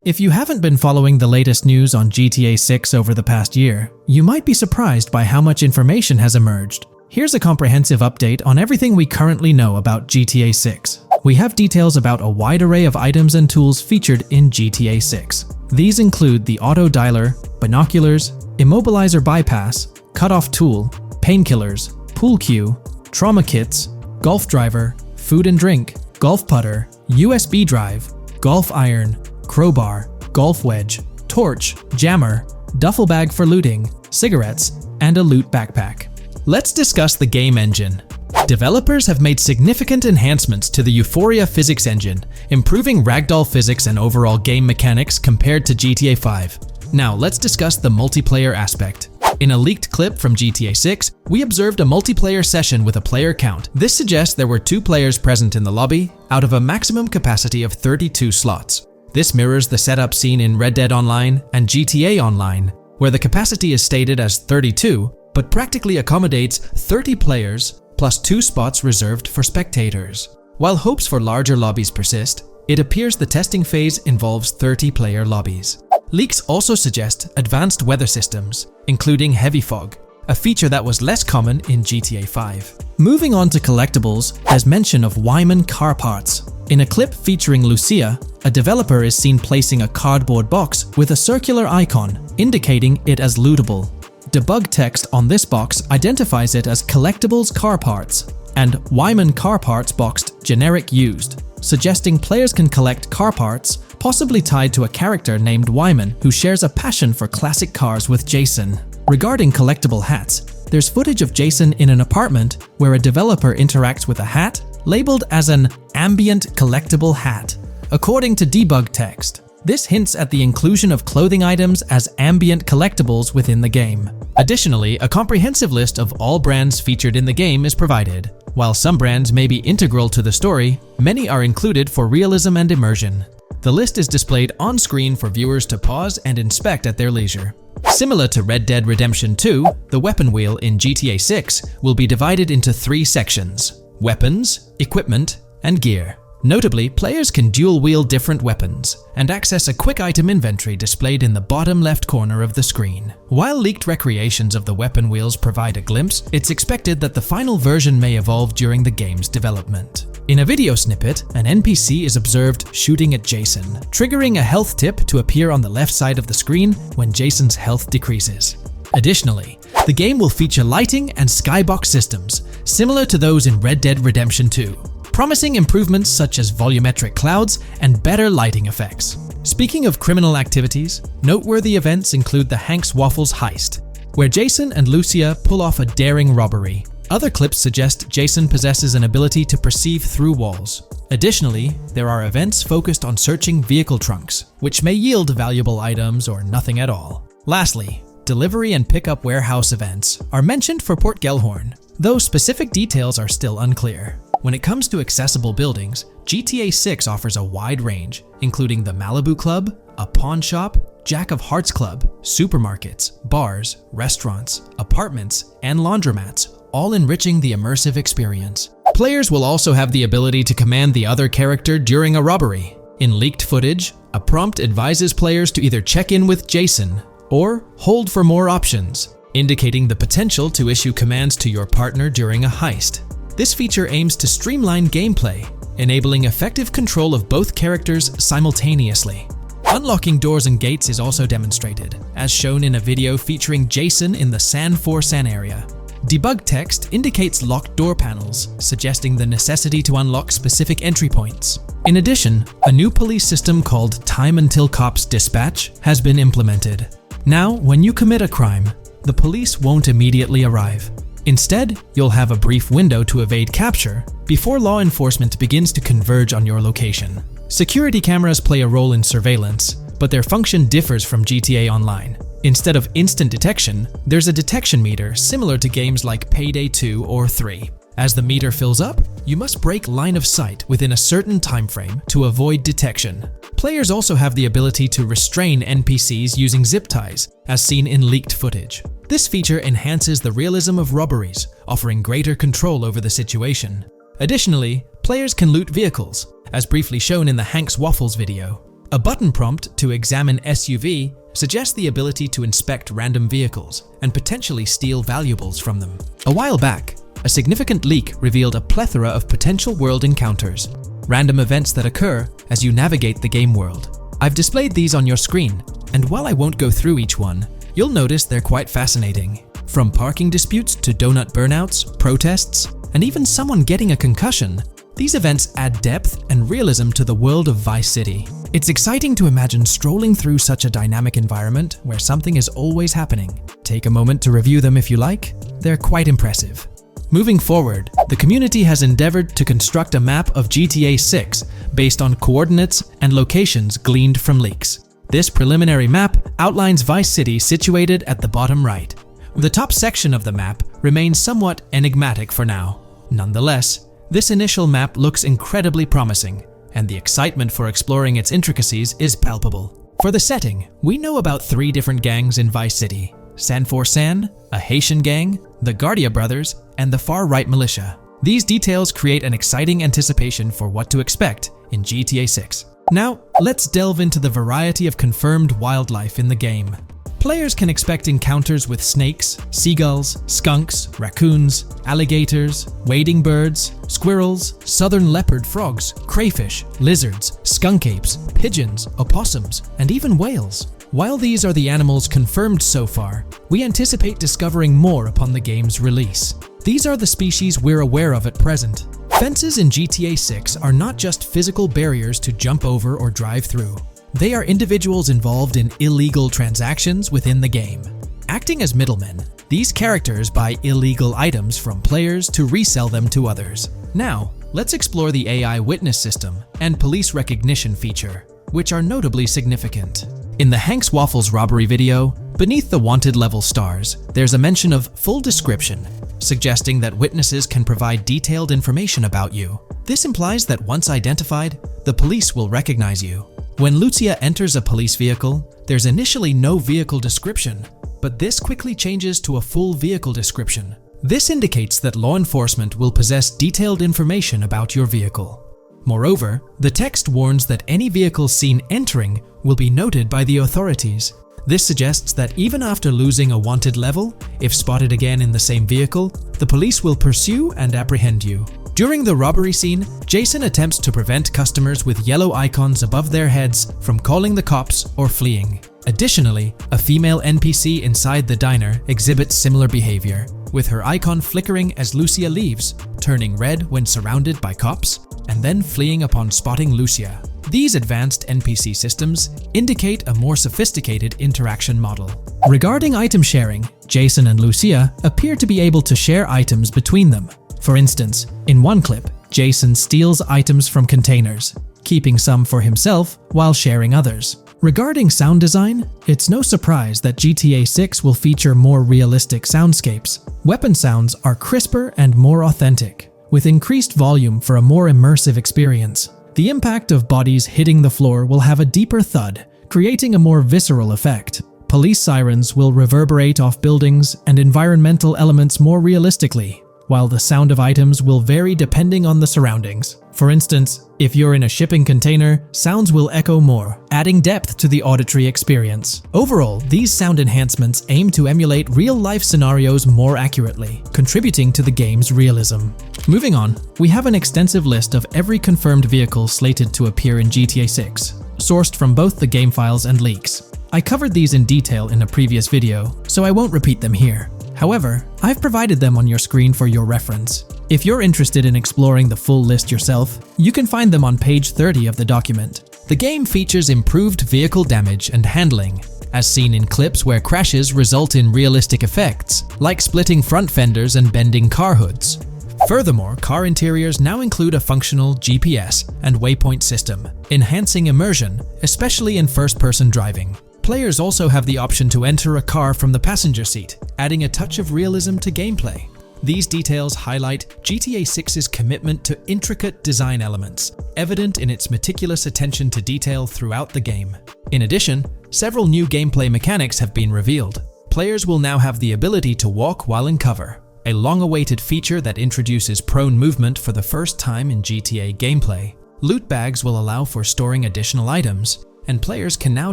If you haven't been following the latest news on GTA 6 over the past year, you might be surprised by how much information has emerged. Here's a comprehensive update on everything we currently know about GTA 6. We have details about a wide array of items and tools featured in GTA 6. These include the auto dialer, binoculars, immobilizer bypass, cutoff tool, painkillers, pool cue, trauma kits, golf driver, food and drink, golf putter, USB drive, golf iron, crowbar, golf wedge, torch, jammer, duffel bag for looting, cigarettes, and a loot backpack. Let's discuss the game engine. Developers have made significant enhancements to the Euphoria physics engine, improving ragdoll physics and overall game mechanics compared to GTA 5. Now let's discuss the multiplayer aspect. In a leaked clip from GTA 6, we observed a multiplayer session with a player count. This suggests there were 2 players present in the lobby, out of a maximum capacity of 32 slots. This mirrors the setup seen in Red Dead Online and GTA Online, where the capacity is stated as 32, but practically accommodates 30 players plus 2 spots reserved for spectators. While hopes for larger lobbies persist, it appears the testing phase involves 30-player lobbies. Leaks also suggest advanced weather systems, including heavy fog, a feature that was less common in GTA 5. Moving on to collectibles, there's mention of Wyman car parts. In a clip featuring Lucia, a developer is seen placing a cardboard box with a circular icon, indicating it as lootable. Debug text on this box identifies it as Collectibles Car Parts and Wyman Car Parts boxed Generic Used, suggesting players can collect car parts, possibly tied to a character named Wyman who shares a passion for classic cars with Jason. Regarding collectible hats, there's footage of Jason in an apartment where a developer interacts with a hat labeled as an ambient collectible hat. According to debug text, this hints at the inclusion of clothing items as ambient collectibles within the game. Additionally, a comprehensive list of all brands featured in the game is provided. While some brands may be integral to the story, many are included for realism and immersion. The list is displayed on screen for viewers to pause and inspect at their leisure. Similar to Red Dead Redemption 2, the weapon wheel in GTA 6 will be divided into 3 sections: weapons, equipment, and gear. Notably, players can dual-wield different weapons and access a quick item inventory displayed in the bottom left corner of the screen. While leaked recreations of the weapon wheels provide a glimpse, it's expected that the final version may evolve during the game's development. In a video snippet, an NPC is observed shooting at Jason, triggering a health tip to appear on the left side of the screen when Jason's health decreases. Additionally, the game will feature lighting and skybox systems, similar to those in Red Dead Redemption 2. Promising improvements such as volumetric clouds and better lighting effects. Speaking of criminal activities, noteworthy events include the Hank's Waffles heist, where Jason and Lucia pull off a daring robbery. Other clips suggest Jason possesses an ability to perceive through walls. Additionally, there are events focused on searching vehicle trunks, which may yield valuable items or nothing at all. Lastly, delivery and pickup warehouse events are mentioned for Port Gellhorn, though specific details are still unclear. When it comes to accessible buildings, GTA 6 offers a wide range, including the Malibu Club, a pawn shop, Jack of Hearts Club, supermarkets, bars, restaurants, apartments, and laundromats, all enriching the immersive experience. Players will also have the ability to command the other character during a robbery. In leaked footage, a prompt advises players to either check in with Jason or hold for more options, indicating the potential to issue commands to your partner during a heist. This feature aims to streamline gameplay, enabling effective control of both characters simultaneously. Unlocking doors and gates is also demonstrated, as shown in a video featuring Jason in the San Forsan area. Debug text indicates locked door panels, suggesting the necessity to unlock specific entry points. In addition, a new police system called Time Until Cops Dispatch has been implemented. Now, when you commit a crime, the police won't immediately arrive. Instead, you'll have a brief window to evade capture before law enforcement begins to converge on your location. Security cameras play a role in surveillance, but their function differs from GTA Online. Instead of instant detection, there's a detection meter similar to games like Payday 2 or 3. As the meter fills up, you must break line of sight within a certain time frame to avoid detection. Players also have the ability to restrain NPCs using zip ties, as seen in leaked footage. This feature enhances the realism of robberies, offering greater control over the situation. Additionally, players can loot vehicles, as briefly shown in the Hank's Waffles video. A button prompt to examine SUV suggests the ability to inspect random vehicles and potentially steal valuables from them. A while back, a significant leak revealed a plethora of potential world encounters, random events that occur as you navigate the game world. I've displayed these on your screen, and while I won't go through each one, you'll notice they're quite fascinating. From parking disputes to donut burnouts, protests, and even someone getting a concussion, these events add depth and realism to the world of Vice City. It's exciting to imagine strolling through such a dynamic environment where something is always happening. Take a moment to review them if you like. They're quite impressive. Moving forward, the community has endeavored to construct a map of GTA 6 based on coordinates and locations gleaned from leaks. This preliminary map outlines Vice City situated at the bottom right. The top section of the map remains somewhat enigmatic for now. Nonetheless, this initial map looks incredibly promising, and the excitement for exploring its intricacies is palpable. For the setting, we know about 3 different gangs in Vice City: San4San, a Haitian gang, the Guardia Brothers, and the far-right militia. These details create an exciting anticipation for what to expect in GTA 6. Now, let's delve into the variety of confirmed wildlife in the game. Players can expect encounters with snakes, seagulls, skunks, raccoons, alligators, wading birds, squirrels, southern leopard frogs, crayfish, lizards, skunk apes, pigeons, opossums, and even whales. While these are the animals confirmed so far, we anticipate discovering more upon the game's release. These are the species we're aware of at present. Fences in GTA 6 are not just physical barriers to jump over or drive through. They are individuals involved in illegal transactions within the game. Acting as middlemen, these characters buy illegal items from players to resell them to others. Now, let's explore the AI witness system and police recognition feature, which are notably significant. In the Hank's Waffles robbery video, beneath the wanted level stars, there's a mention of full description, suggesting that witnesses can provide detailed information about you. This implies that once identified, the police will recognize you. When Lucia enters a police vehicle, there's initially no vehicle description, but this quickly changes to a full vehicle description. This indicates that law enforcement will possess detailed information about your vehicle. Moreover, the text warns that any vehicle seen entering will be noted by the authorities. This suggests that even after losing a wanted level, if spotted again in the same vehicle, the police will pursue and apprehend you. During the robbery scene, Jason attempts to prevent customers with yellow icons above their heads from calling the cops or fleeing. Additionally, a female NPC inside the diner exhibits similar behavior, with her icon flickering as Lucia leaves, turning red when surrounded by cops, and then fleeing upon spotting Lucia. These advanced NPC systems indicate a more sophisticated interaction model. Regarding item sharing, Jason and Lucia appear to be able to share items between them. For instance, in one clip, Jason steals items from containers, keeping some for himself while sharing others. Regarding sound design, it's no surprise that GTA 6 will feature more realistic soundscapes. Weapon sounds are crisper and more authentic, with increased volume for a more immersive experience. The impact of bodies hitting the floor will have a deeper thud, creating a more visceral effect. Police sirens will reverberate off buildings and environmental elements more realistically, while the sound of items will vary depending on the surroundings. For instance, if you're in a shipping container, sounds will echo more, adding depth to the auditory experience. Overall, these sound enhancements aim to emulate real-life scenarios more accurately, contributing to the game's realism. Moving on, we have an extensive list of every confirmed vehicle slated to appear in GTA 6, sourced from both the game files and leaks. I covered these in detail in a previous video, so I won't repeat them here. However, I've provided them on your screen for your reference. If you're interested in exploring the full list yourself, you can find them on page 30 of the document. The game features improved vehicle damage and handling, as seen in clips where crashes result in realistic effects, like splitting front fenders and bending car hoods. Furthermore, car interiors now include a functional GPS and waypoint system, enhancing immersion, especially in first-person driving. Players also have the option to enter a car from the passenger seat, adding a touch of realism to gameplay. These details highlight GTA 6's commitment to intricate design elements, evident in its meticulous attention to detail throughout the game. In addition, several new gameplay mechanics have been revealed. Players will now have the ability to walk while in cover, a long-awaited feature that introduces prone movement for the first time in GTA gameplay. Loot bags will allow for storing additional items, and players can now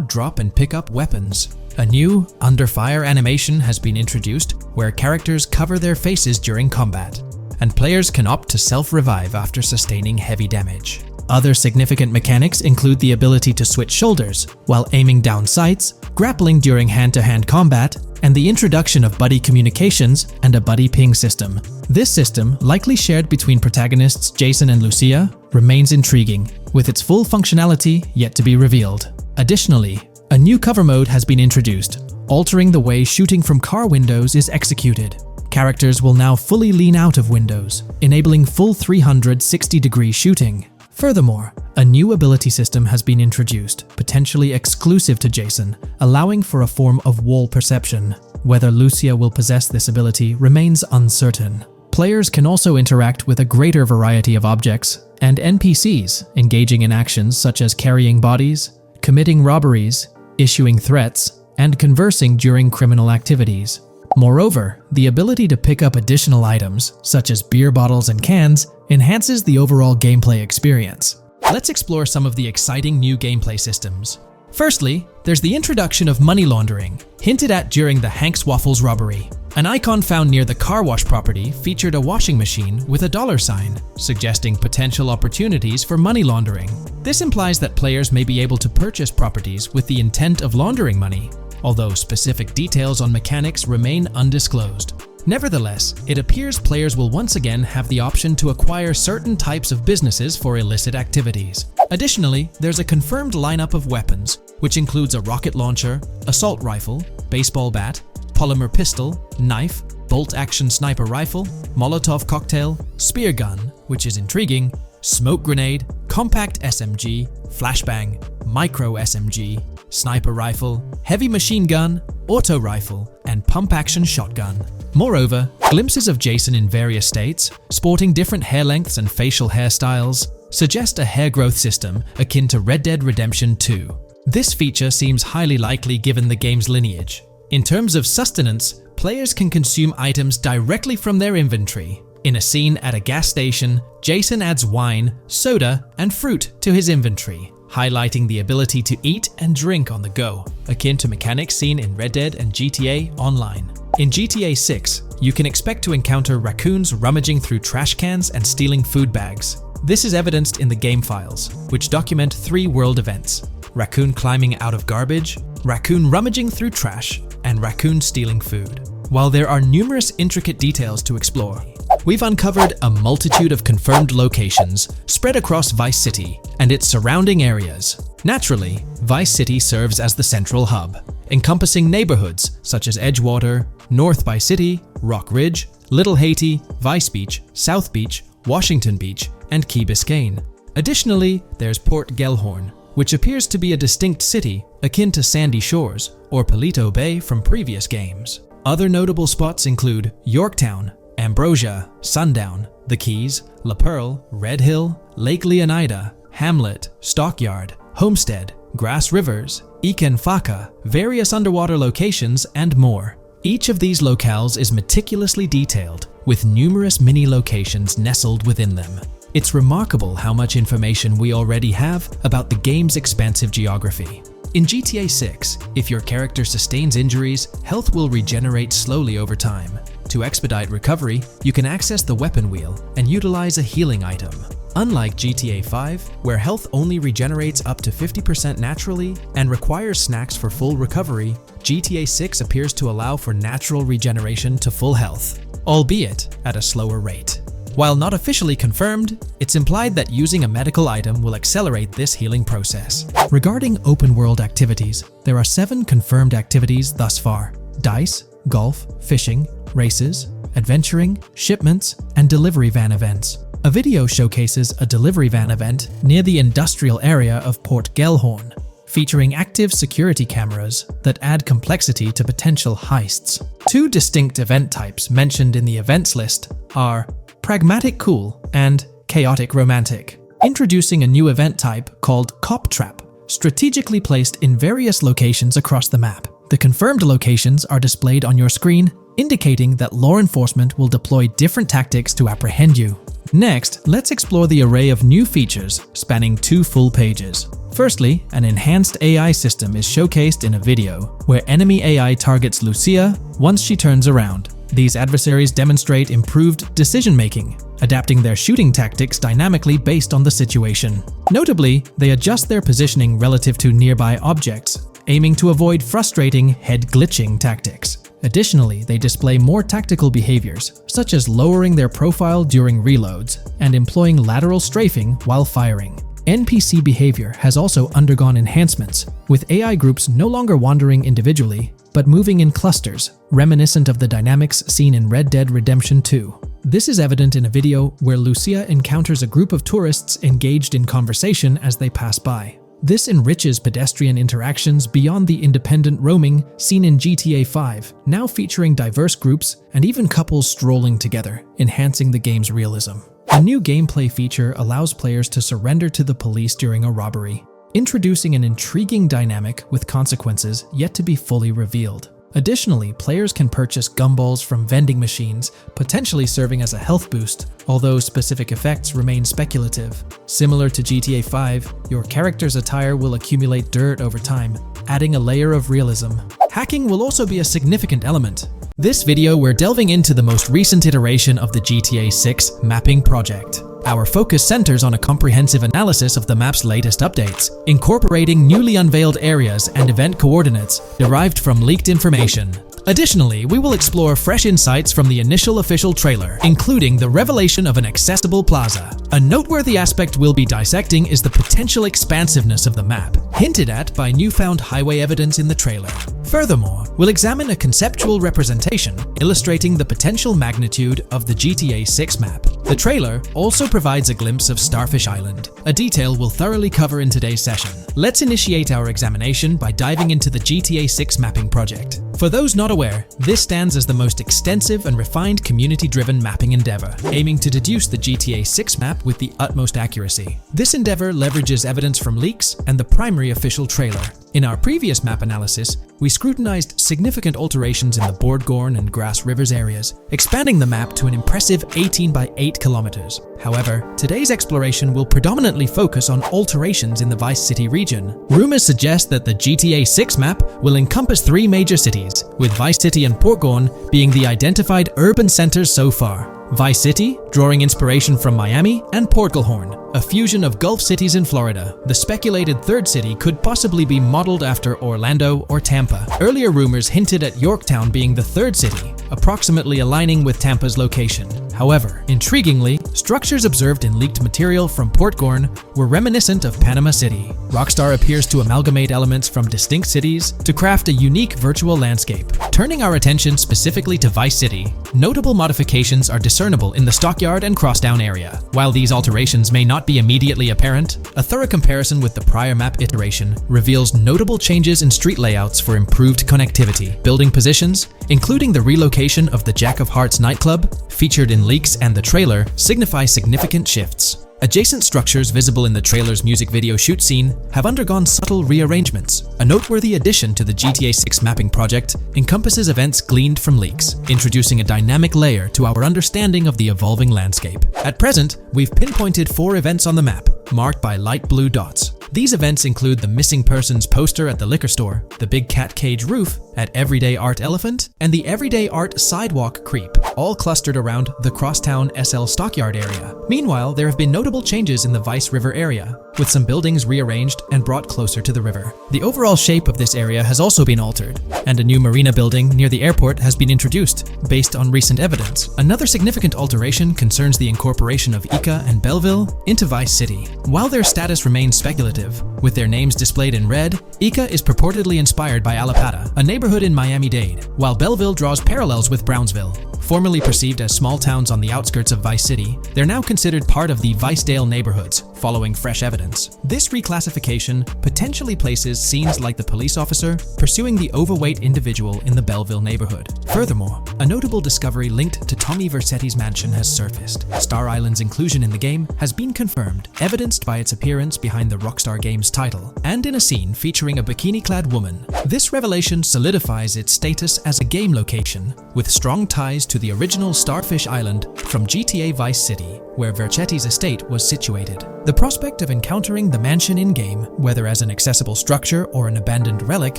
drop and pick up weapons. A new under fire animation has been introduced where characters cover their faces during combat, and players can opt to self-revive after sustaining heavy damage. Other significant mechanics include the ability to switch shoulders while aiming down sights, grappling during hand-to-hand combat, and the introduction of buddy communications and a buddy ping system. This system, likely shared between protagonists Jason and Lucia, remains intriguing, with its full functionality yet to be revealed. Additionally, a new cover mode has been introduced, altering the way shooting from car windows is executed. Characters will now fully lean out of windows, enabling full 360-degree shooting. Furthermore, a new ability system has been introduced, potentially exclusive to Jason, allowing for a form of wall perception. Whether Lucia will possess this ability remains uncertain. Players can also interact with a greater variety of objects and NPCs, engaging in actions such as carrying bodies, committing robberies, issuing threats, and conversing during criminal activities. Moreover, the ability to pick up additional items, such as beer bottles and cans, enhances the overall gameplay experience. Let's explore some of the exciting new gameplay systems. Firstly, there's the introduction of money laundering, hinted at during the Hank's Waffles robbery. An icon found near the car wash property featured a washing machine with a dollar sign, suggesting potential opportunities for money laundering. This implies that players may be able to purchase properties with the intent of laundering money, although specific details on mechanics remain undisclosed. Nevertheless, it appears players will once again have the option to acquire certain types of businesses for illicit activities. Additionally, there's a confirmed lineup of weapons, which includes a rocket launcher, assault rifle, baseball bat, polymer pistol, knife, bolt-action sniper rifle, Molotov cocktail, spear gun, which is intriguing, smoke grenade, compact SMG, flashbang, micro SMG, sniper rifle, heavy machine gun, auto rifle, and pump-action shotgun. Moreover, glimpses of Jason in various states, sporting different hair lengths and facial hairstyles, suggest a hair growth system akin to Red Dead Redemption 2. This feature seems highly likely given the game's lineage. In terms of sustenance, players can consume items directly from their inventory. In a scene at a gas station, Jason adds wine, soda, and fruit to his inventory, highlighting the ability to eat and drink on the go, akin to mechanics seen in Red Dead and GTA Online. In GTA 6, you can expect to encounter raccoons rummaging through trash cans and stealing food bags. This is evidenced in the game files, which document 3 world events: raccoon climbing out of garbage, raccoon rummaging through trash, and raccoon stealing food. While there are numerous intricate details to explore, we've uncovered a multitude of confirmed locations spread across Vice City and its surrounding areas. Naturally, Vice City serves as the central hub, encompassing neighborhoods such as Edgewater, North Vice City, Rock Ridge, Little Haiti, Vice Beach, South Beach, Washington Beach, and Key Biscayne. Additionally, there's Port Gellhorn, which appears to be a distinct city akin to Sandy Shores or Paleto Bay from previous games. Other notable spots include Yorktown, Ambrosia, Sundown, The Keys, La Pearl, Red Hill, Lake Leonida, Hamlet, Stockyard, Homestead, Grass Rivers, Ikenfaka, various underwater locations, and more. Each of these locales is meticulously detailed, with numerous mini-locations nestled within them. It's remarkable how much information we already have about the game's expansive geography. In GTA 6, if your character sustains injuries, health will regenerate slowly over time. To expedite recovery, you can access the weapon wheel and utilize a healing item. Unlike GTA 5, where health only regenerates up to 50% naturally and requires snacks for full recovery, GTA 6 appears to allow for natural regeneration to full health, albeit at a slower rate. While not officially confirmed, it's implied that using a medical item will accelerate this healing process. Regarding open-world activities, there are 7 confirmed activities thus far: dice, golf, fishing, races, adventuring, shipments, and delivery van events. A video showcases a delivery van event near the industrial area of Port Gellhorn, featuring active security cameras that add complexity to potential heists. 2 distinct event types mentioned in the events list are Pragmatic Cool and Chaotic Romantic, introducing a new event type called Cop Trap, strategically placed in various locations across the map. The confirmed locations are displayed on your screen, indicating that law enforcement will deploy different tactics to apprehend you. Next, let's explore the array of new features spanning 2 full pages. Firstly, an enhanced AI system is showcased in a video, where enemy AI targets Lucia once she turns around. These adversaries demonstrate improved decision-making, adapting their shooting tactics dynamically based on the situation. Notably, they adjust their positioning relative to nearby objects, aiming to avoid frustrating head-glitching tactics. Additionally, they display more tactical behaviors, such as lowering their profile during reloads and employing lateral strafing while firing. NPC behavior has also undergone enhancements, with AI groups no longer wandering individually, but moving in clusters, reminiscent of the dynamics seen in Red Dead Redemption 2. This is evident in a video where Lucia encounters a group of tourists engaged in conversation as they pass by. This enriches pedestrian interactions beyond the independent roaming seen in GTA 5, now featuring diverse groups and even couples strolling together, enhancing the game's realism. A new gameplay feature allows players to surrender to the police during a robbery, introducing an intriguing dynamic with consequences yet to be fully revealed. Additionally, players can purchase gumballs from vending machines, potentially serving as a health boost, although specific effects remain speculative. Similar to GTA 5, your character's attire will accumulate dirt over time, adding a layer of realism. Hacking will also be a significant element. This video, we're delving into the most recent iteration of the GTA 6 mapping project. Our focus centers on a comprehensive analysis of the map's latest updates, incorporating newly unveiled areas and event coordinates derived from leaked information. Additionally, we will explore fresh insights from the initial official trailer, including the revelation of an accessible plaza. A noteworthy aspect we'll be dissecting is the potential expansiveness of the map, hinted at by newfound highway evidence in the trailer. Furthermore, we'll examine a conceptual representation illustrating the potential magnitude of the GTA 6 map. The trailer also provides a glimpse of Starfish Island, a detail we'll thoroughly cover in today's session. Let's initiate our examination by diving into the GTA 6 mapping project. For those not aware, this stands as the most extensive and refined community-driven mapping endeavor, aiming to deduce the GTA 6 map with the utmost accuracy. This endeavor leverages evidence from leaks and the primary official trailer. In our previous map analysis, we scrutinized significant alterations in the Bordgorn and Grass Rivers areas, expanding the map to an impressive 18 by 8 kilometers. However, today's exploration will predominantly focus on alterations in the Vice City region. Rumors suggest that the GTA 6 map will encompass 3 major cities, with Vice City and Portgorn being the identified urban centers so far. Vice City, drawing inspiration from Miami, and Port Gilhorn, a fusion of Gulf cities in Florida. The speculated third city could possibly be modeled after Orlando or Tampa. Earlier rumors hinted at Yorktown being the third city, approximately aligning with Tampa's location. However, intriguingly, structures observed in leaked material from Portgorn were reminiscent of Panama City. Rockstar appears to amalgamate elements from distinct cities to craft a unique virtual landscape. Turning our attention specifically to Vice City, notable modifications are discernible in the Stockyard and Crosstown area. While these alterations may not be immediately apparent, a thorough comparison with the prior map iteration reveals notable changes in street layouts for improved connectivity, building positions, including the relocation of the Jack of Hearts nightclub, featured in leaks and the trailer, signify significant shifts. Adjacent structures visible in the trailer's music video shoot scene have undergone subtle rearrangements. A noteworthy addition to the GTA 6 mapping project encompasses events gleaned from leaks, introducing a dynamic layer to our understanding of the evolving landscape. At present, we've pinpointed 4 events on the map, marked by light blue dots. These events include the missing persons poster at the liquor store, the big cat cage roof at Everyday Art Elephant, and the Everyday Art Sidewalk Creep, all clustered around the Crosstown SL Stockyard area. Meanwhile, there have been notable changes in the Vice River area, with some buildings rearranged and brought closer to the river. The overall shape of this area has also been altered, and a new marina building near the airport has been introduced, based on recent evidence. Another significant alteration concerns the incorporation of Ica and Belleville into Vice City. While their status remains speculative, with their names displayed in red, Ica is purportedly inspired by Allapattah, a neighborhood in Miami-Dade, while Belleville draws parallels with Brownsville. Formerly perceived as small towns on the outskirts of Vice City, they're now considered part of the Vicedale neighborhoods, following fresh evidence. This reclassification potentially places scenes like the police officer pursuing the overweight individual in the Belleville neighborhood. Furthermore, a notable discovery linked to Tommy Vercetti's mansion has surfaced. Star Island's inclusion in the game has been confirmed, evidenced by its appearance behind the Rockstar Games title, and in a scene featuring a bikini-clad woman. This revelation solidifies its status as a game location, with strong ties to the original Starfish Island from GTA Vice City. where Vercetti's estate was situated. The prospect of encountering the mansion in-game, whether as an accessible structure or an abandoned relic,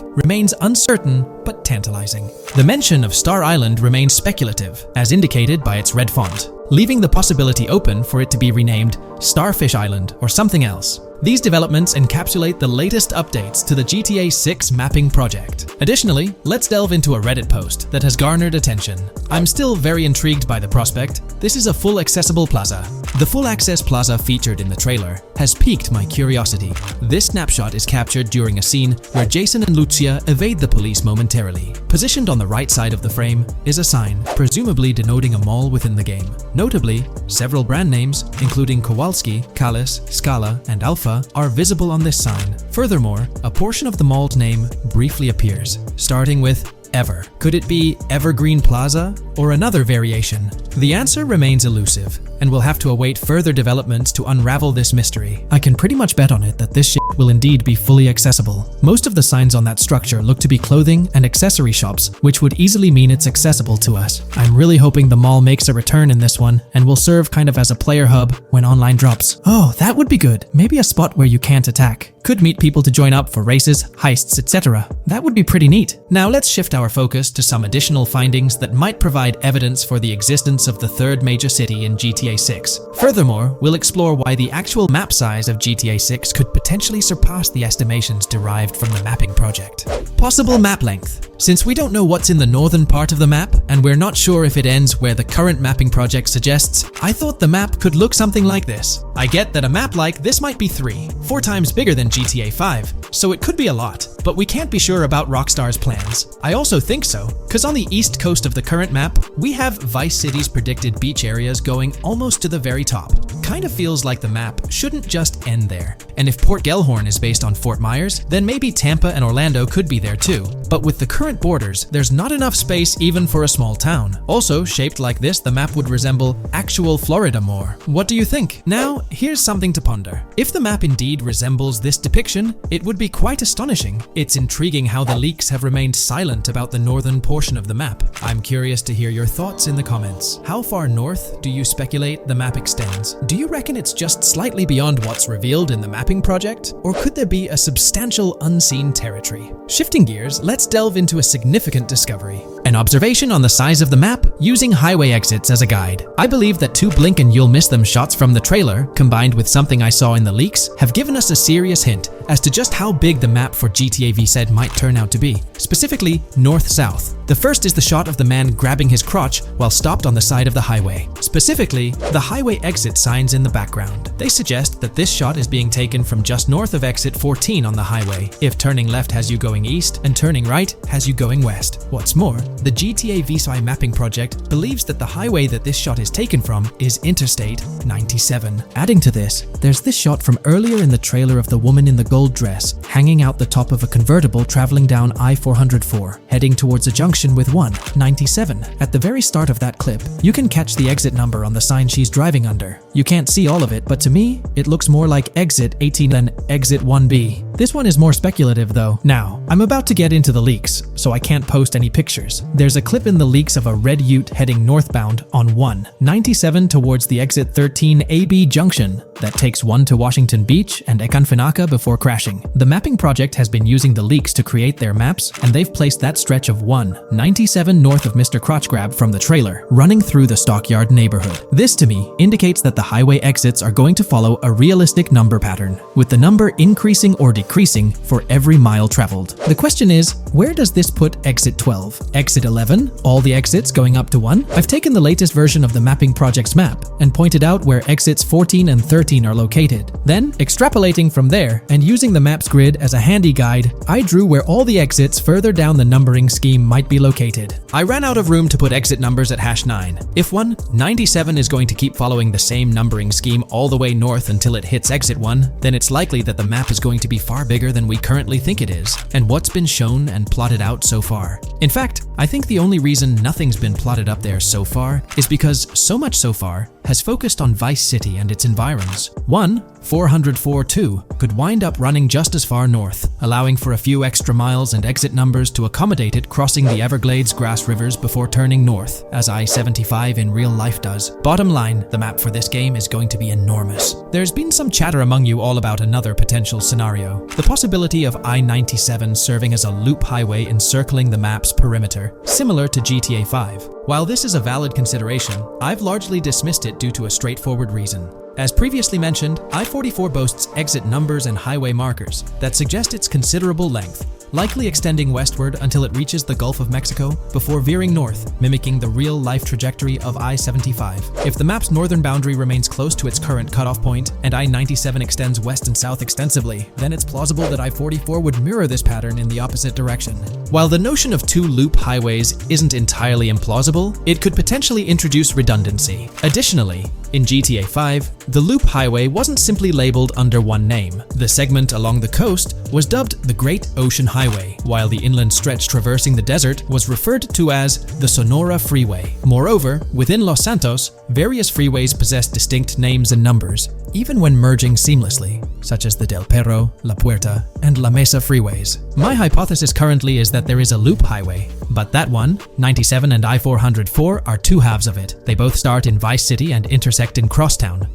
remains uncertain but tantalizing. The mention of Star Island remains speculative, as indicated by its red font, leaving the possibility open for it to be renamed Starfish Island or something else. These developments encapsulate the latest updates to the GTA 6 mapping project. Additionally, let's delve into a Reddit post that has garnered attention. I'm still very intrigued by the prospect. This is a full accessible plaza. The full access plaza featured in the trailer has piqued my curiosity. This snapshot is captured during a scene where Jason and Lucia evade the police momentarily. Positioned on the right side of the frame is a sign, presumably denoting a mall within the game. Notably, several brand names, including Kowalski, Callis, Scala, and Alpha, are visible on this sign. Furthermore, a portion of the mall's name briefly appears, starting with Ever. Could it be Evergreen Plaza or another variation? The answer remains elusive, and we'll have to await further developments to unravel this mystery. I can pretty much bet on it that this shit will indeed be fully accessible. Most of the signs on that structure look to be clothing and accessory shops, which would easily mean it's accessible to us. I'm really hoping the mall makes a return in this one and will serve kind of as a player hub when online drops. Oh, that would be good. Maybe a spot where you can't attack. Could meet people to join up for races, heists, etc. That would be pretty neat. Now let's shift our focus to some additional findings that might provide evidence for the existence of the third major city in GTA 6. Furthermore, we'll explore why the actual map size of GTA 6 could potentially surpass the estimations derived from the mapping project. Possible map length. Since we don't know what's in the northern part of the map, and we're not sure if it ends where the current mapping project suggests, I thought the map could look something like this. I get that a map like this might be 4 times bigger than GTA 5, so it could be a lot, but we can't be sure about Rockstar's plans. I also think so, because on the east coast of the current map, we have Vice City's predicted beach areas going almost to the very top. Kind of feels like the map shouldn't just end there. And if Port Gellhorn is based on Fort Myers, then maybe Tampa and Orlando could be there too. But with the current borders, there's not enough space even for a small town. Also, shaped like this, the map would resemble actual Florida more. What do you think? Now, here's something to ponder. If the map indeed resembles this depiction, it would be quite astonishing. It's intriguing how the leaks have remained silent about the northern portion of the map. I'm curious to hear your thoughts in the comments. How far north do you speculate the map extends? Do you reckon it's just slightly beyond what's revealed in the mapping project? Or could there be a substantial unseen territory? Shifting gears, let's delve into a significant discovery. An observation on the size of the map using highway exits as a guide. I believe that 2 blink and you'll miss them shots from the trailer, combined with something I saw in the leaks, have given us a serious hint as to just how big the map for GTA VZ might turn out to be. Specifically, north-south. The first is the shot of the man grabbing his crotch while stopped on the side of the highway. Specifically, the highway exit signs in the background. They suggest that this shot is being taken from just north of exit 14 on the highway, if turning left has you going east and turning right has you going west. What's more, the GTA VSI mapping project believes that the highway that this shot is taken from is Interstate 97. Adding to this, there's this shot from earlier in the trailer of the woman in the gold dress hanging out the top of a convertible traveling down I-404, heading towards a junction with 197. At the very start of that clip, you can catch the exit number on the sign she's driving under. You can't see all of it, but to me, it looks more like exit 18 than exit 1B. This one is more speculative though. Now, I'm about to get into the leaks, so I can't post any pictures. There's a clip in the leaks of a red ute heading northbound on 197 towards the exit 13 AB junction that takes 1 to Washington Beach and Ekanfinaka before crashing. The mapping project has been using the leaks to create their maps, and they've placed that stretch of 197 north of Mr. Crotch Grab from the trailer, running through the Stockyard neighborhood. This to me indicates that the highway exits are going to follow a realistic number pattern, with the number increasing or decreasing for every mile traveled. The question is, where does this put exit 12? Exit 11? All the exits going up to 1? I've taken the latest version of the mapping project's map and pointed out where exits 14 and 13 are located. Then, extrapolating from there and using the map's grid as a handy guide, I drew where all the exits further down the numbering scheme might be located. I ran out of room to put exit numbers at #9. If 197 is going to keep following the same numbering scheme all the way north until it hits exit 1, then it's likely that the map is going to be far bigger than we currently think it is, and what's been shown and plotted out so far. In fact, I think the only reason nothing's been plotted up there so far is because so much so far has focused on Vice City and its environs. 404-2 could wind up running just as far north, allowing for a few extra miles and exit numbers to accommodate it crossing the Everglades grass rivers before turning north, as I-75 in real life does. Bottom line, the map for this game is going to be enormous. There's been some chatter among you all about another potential scenario, the possibility of I-97 serving as a loop highway encircling the map's perimeter, similar to GTA 5. While this is a valid consideration, I've largely dismissed it due to a straightforward reason. As previously mentioned, I-44 boasts exit numbers and highway markers that suggest its considerable length, likely extending westward until it reaches the Gulf of Mexico before veering north, mimicking the real-life trajectory of I-75. If the map's northern boundary remains close to its current cutoff point and I-97 extends west and south extensively, then it's plausible that I-44 would mirror this pattern in the opposite direction. While the notion of two loop highways isn't entirely implausible, it could potentially introduce redundancy. Additionally, in GTA 5, the loop highway wasn't simply labeled under one name. The segment along the coast was dubbed the Great Ocean Highway, while the inland stretch traversing the desert was referred to as the Sonora Freeway. Moreover, within Los Santos, various freeways possess distinct names and numbers, even when merging seamlessly, such as the Del Perro, La Puerta, and La Mesa freeways. My hypothesis currently is that there is a loop highway, but that one, 97 and I-404, are two halves of it. They both start in Vice City and intersect in Crosstown.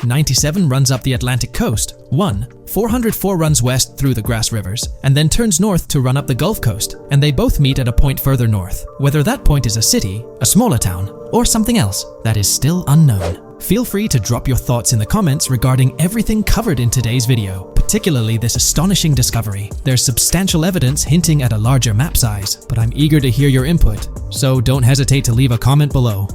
97 runs up the Atlantic coast. 404 runs west through the grass rivers, and then turns north to run up the Gulf Coast, and they both meet at a point further north. Whether that point is a city, a smaller town, or something else, that is still unknown. Feel free to drop your thoughts in the comments regarding everything covered in today's video, particularly this astonishing discovery. There's substantial evidence hinting at a larger map size, but I'm eager to hear your input, so don't hesitate to leave a comment below.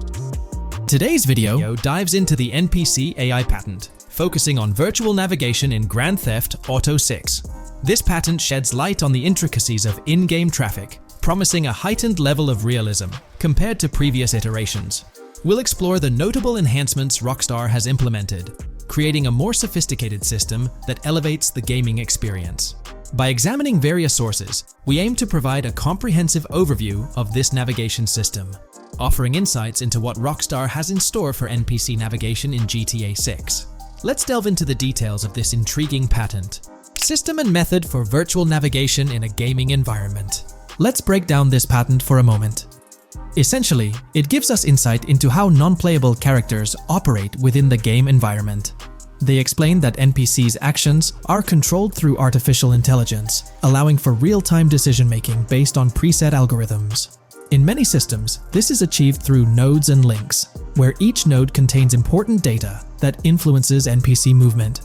Today's video dives into the NPC AI patent, focusing on virtual navigation in Grand Theft Auto 6. This patent sheds light on the intricacies of in-game traffic, promising a heightened level of realism compared to previous iterations. We'll explore the notable enhancements Rockstar has implemented, creating a more sophisticated system that elevates the gaming experience. By examining various sources, we aim to provide a comprehensive overview of this navigation system, offering insights into what Rockstar has in store for NPC navigation in GTA 6. Let's delve into the details of this intriguing patent. System and method for virtual navigation in a gaming environment. Let's break down this patent for a moment. Essentially, it gives us insight into how non-playable characters operate within the game environment. They explain that NPCs' actions are controlled through artificial intelligence, allowing for real-time decision-making based on preset algorithms. In many systems, this is achieved through nodes and links, where each node contains important data that influences NPC movement.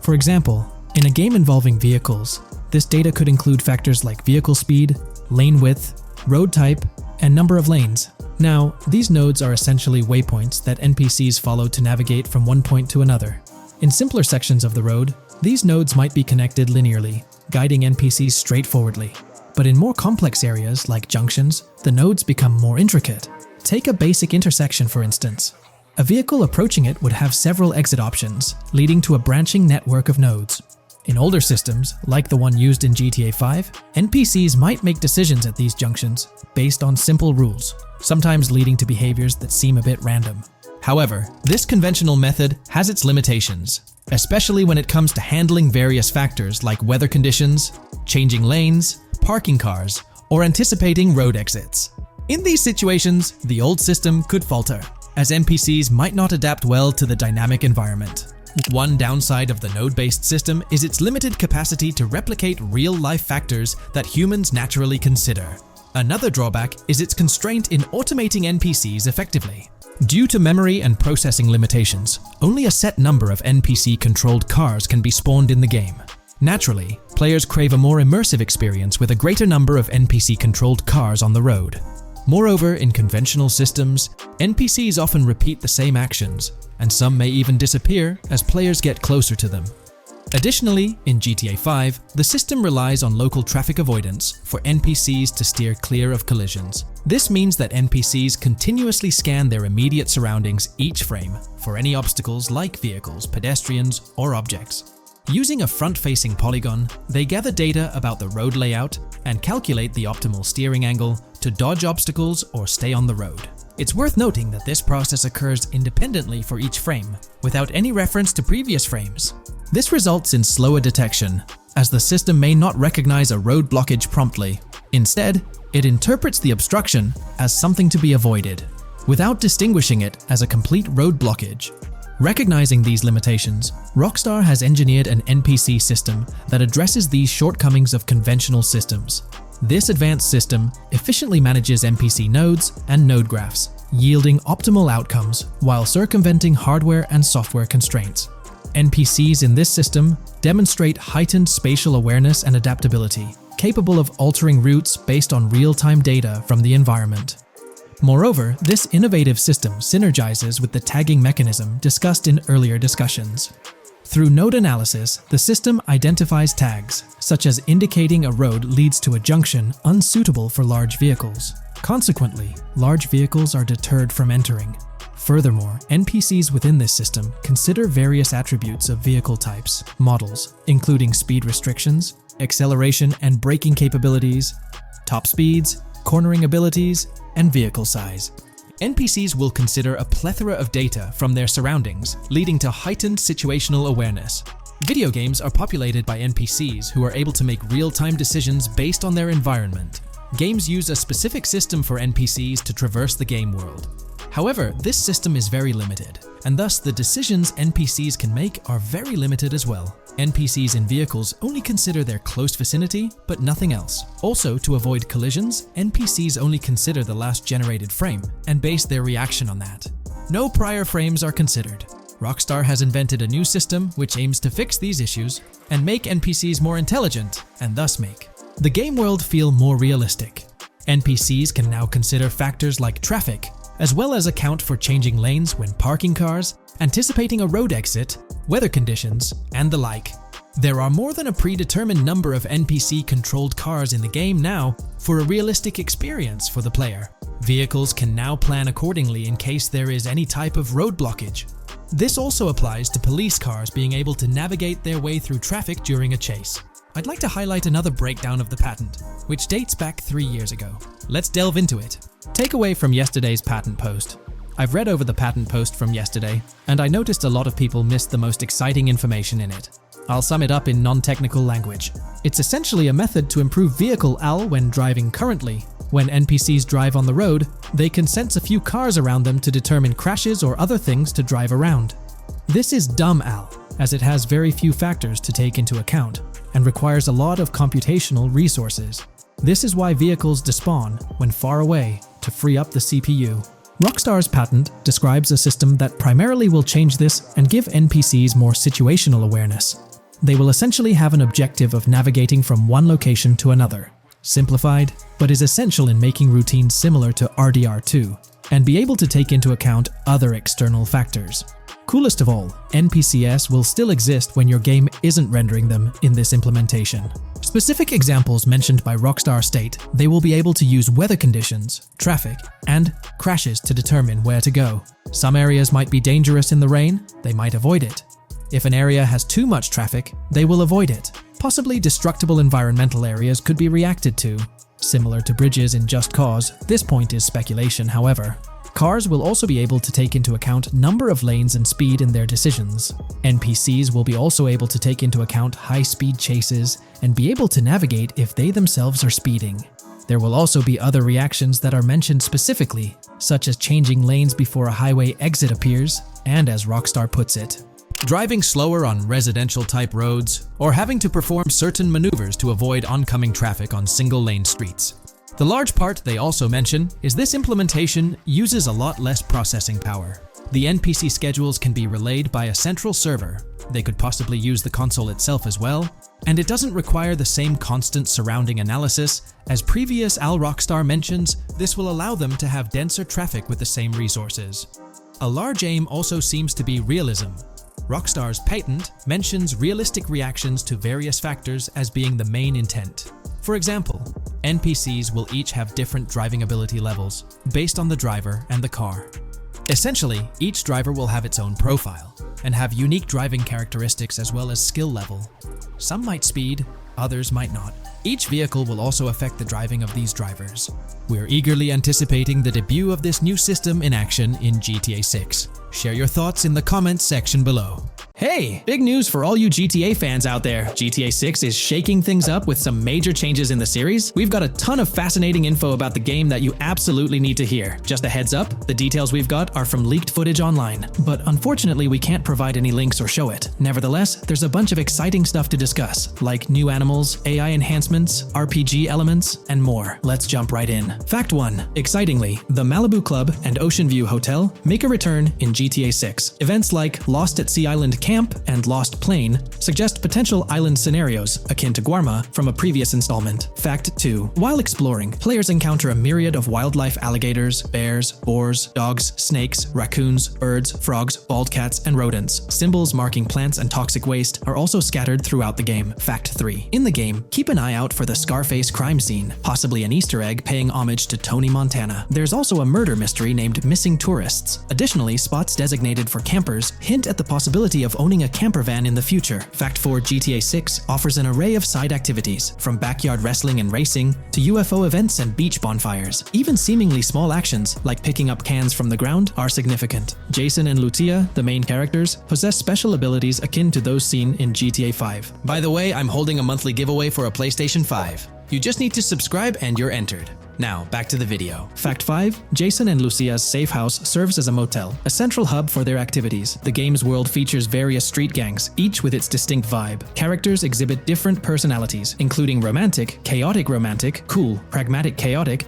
For example, in a game involving vehicles, this data could include factors like vehicle speed, lane width, road type, and number of lanes. Now, these nodes are essentially waypoints that NPCs follow to navigate from one point to another. In simpler sections of the road, these nodes might be connected linearly, guiding NPCs straightforwardly. But in more complex areas, like junctions, the nodes become more intricate. Take a basic intersection, for instance. A vehicle approaching it would have several exit options, leading to a branching network of nodes. In older systems, like the one used in GTA 5, NPCs might make decisions at these junctions based on simple rules, sometimes leading to behaviors that seem a bit random. However, this conventional method has its limitations, especially when it comes to handling various factors like weather conditions, changing lanes, parking cars, or anticipating road exits. In these situations, the old system could falter, as NPCs might not adapt well to the dynamic environment. One downside of the node-based system is its limited capacity to replicate real-life factors that humans naturally consider. Another drawback is its constraint in automating NPCs effectively. Due to memory and processing limitations, only a set number of NPC-controlled cars can be spawned in the game. Naturally, players crave a more immersive experience with a greater number of NPC-controlled cars on the road. Moreover, in conventional systems, NPCs often repeat the same actions, and some may even disappear as players get closer to them. Additionally, in GTA 5, the system relies on local traffic avoidance for NPCs to steer clear of collisions. This means that NPCs continuously scan their immediate surroundings each frame for any obstacles like vehicles, pedestrians, or objects. Using a front-facing polygon, they gather data about the road layout and calculate the optimal steering angle to to dodge obstacles or stay on the road. It's worth noting that this process occurs independently for each frame, without any reference to previous frames. This results in slower detection, as the system may not recognize a road blockage promptly. Instead, it interprets the obstruction as something to be avoided, without distinguishing it as a complete road blockage. Recognizing these limitations, Rockstar has engineered an NPC system that addresses these shortcomings of conventional systems. This advanced system efficiently manages NPC nodes and node graphs, yielding optimal outcomes while circumventing hardware and software constraints. NPCs in this system demonstrate heightened spatial awareness and adaptability, capable of altering routes based on real-time data from the environment. Moreover, this innovative system synergizes with the tagging mechanism discussed in earlier discussions. Through node analysis, the system identifies tags, such as indicating a road leads to a junction unsuitable for large vehicles. Consequently, large vehicles are deterred from entering. Furthermore, NPCs within this system consider various attributes of vehicle types, models, including speed restrictions, acceleration and braking capabilities, top speeds, cornering abilities, and vehicle size. NPCs will consider a plethora of data from their surroundings, leading to heightened situational awareness. Video games are populated by NPCs who are able to make real-time decisions based on their environment. Games use a specific system for NPCs to traverse the game world. However, this system is very limited, and thus the decisions NPCs can make are very limited as well. NPCs in vehicles only consider their close vicinity, but nothing else. Also, to avoid collisions, NPCs only consider the last generated frame and base their reaction on that. No prior frames are considered. Rockstar has invented a new system which aims to fix these issues and make NPCs more intelligent, and thus make the game world feel more realistic. NPCs can now consider factors like traffic, as well as account for changing lanes when parking cars, anticipating a road exit, weather conditions, and the like. There are more than a predetermined number of NPC-controlled cars in the game now for a realistic experience for the player. Vehicles can now plan accordingly in case there is any type of road blockage. This also applies to police cars being able to navigate their way through traffic during a chase. I'd like to highlight another breakdown of the patent, which dates back 3 years ago. Let's delve into it. Takeaway from yesterday's patent post. I've read over the patent post from yesterday, and I noticed a lot of people missed the most exciting information in it. I'll sum it up in non-technical language. It's essentially a method to improve vehicle AL when driving currently. When NPCs drive on the road, they can sense a few cars around them to determine crashes or other things to drive around. This is dumb AL, as it has very few factors to take into account, and requires a lot of computational resources. This is why vehicles despawn when far away to free up the CPU. Rockstar's patent describes a system that primarily will change this and give NPCs more situational awareness. They will essentially have an objective of navigating from one location to another. Simplified, but is essential in making routines similar to RDR2, and be able to take into account other external factors. Coolest of all, NPCs will still exist when your game isn't rendering them in this implementation. Specific examples mentioned by Rockstar state they will be able to use weather conditions, traffic, and crashes to determine where to go. Some areas might be dangerous in the rain, they might avoid it. If an area has too much traffic, they will avoid it. Possibly destructible environmental areas could be reacted to. Similar to bridges in Just Cause, this point is speculation, however. Cars will also be able to take into account number of lanes and speed in their decisions. NPCs will be also able to take into account high-speed chases and be able to navigate if they themselves are speeding. There will also be other reactions that are mentioned specifically, such as changing lanes before a highway exit appears, and as Rockstar puts it, driving slower on residential-type roads, or having to perform certain maneuvers to avoid oncoming traffic on single-lane streets. The large part they also mention is this implementation uses a lot less processing power. The NPC schedules can be relayed by a central server. They could possibly use the console itself as well, and it doesn't require the same constant surrounding analysis. As previous AL Rockstar mentions, this will allow them to have denser traffic with the same resources. A large aim also seems to be realism. Rockstar's patent mentions realistic reactions to various factors as being the main intent. For example, NPCs will each have different driving ability levels based on the driver and the car. Essentially, each driver will have its own profile and have unique driving characteristics as well as skill level. Some might speed, others might not. Each vehicle will also affect the driving of these drivers. We're eagerly anticipating the debut of this new system in action in GTA 6. Share your thoughts in the comments section below. Hey, big news for all you GTA fans out there. GTA 6 is shaking things up with some major changes in the series. We've got a ton of fascinating info about the game that you absolutely need to hear. Just a heads up, the details we've got are from leaked footage online, but unfortunately we can't provide any links or show it. Nevertheless, there's a bunch of exciting stuff to discuss, like new animals, AI enhancements, RPG elements, and more. Let's jump right in. Fact 1. Excitingly, the Malibu Club and Ocean View Hotel make a return in GTA 6. Events like Lost at Sea Island Camp and Lost Plane suggest potential island scenarios akin to Guarma from a previous installment. Fact 2. While exploring, players encounter a myriad of wildlife: alligators, bears, boars, dogs, snakes, raccoons, birds, frogs, bald cats, and rodents. Symbols marking plants and toxic waste are also scattered throughout the game. Fact 3. In the game, keep an eye out for the Scarface crime scene, possibly an Easter egg paying homage to Tony Montana. There's also a murder mystery named Missing Tourists. Additionally, spots designated for campers hint at the possibility of owning a camper van in the future. Fact 4. GTA 6 offers an array of side activities, from backyard wrestling and racing to UFO events and beach bonfires. Even seemingly small actions, like picking up cans from the ground, are significant. Jason and Lucia, the main characters, possess special abilities akin to those seen in GTA 5. By the way, I'm holding a monthly giveaway for a PlayStation 5. You just need to subscribe and you're entered. Now, back to the video. Fact 5. Jason and Lucia's safe house serves as a motel, a central hub for their activities. The game's world features various street gangs, each with its distinct vibe. Characters exhibit different personalities, including romantic, chaotic, cool, pragmatic,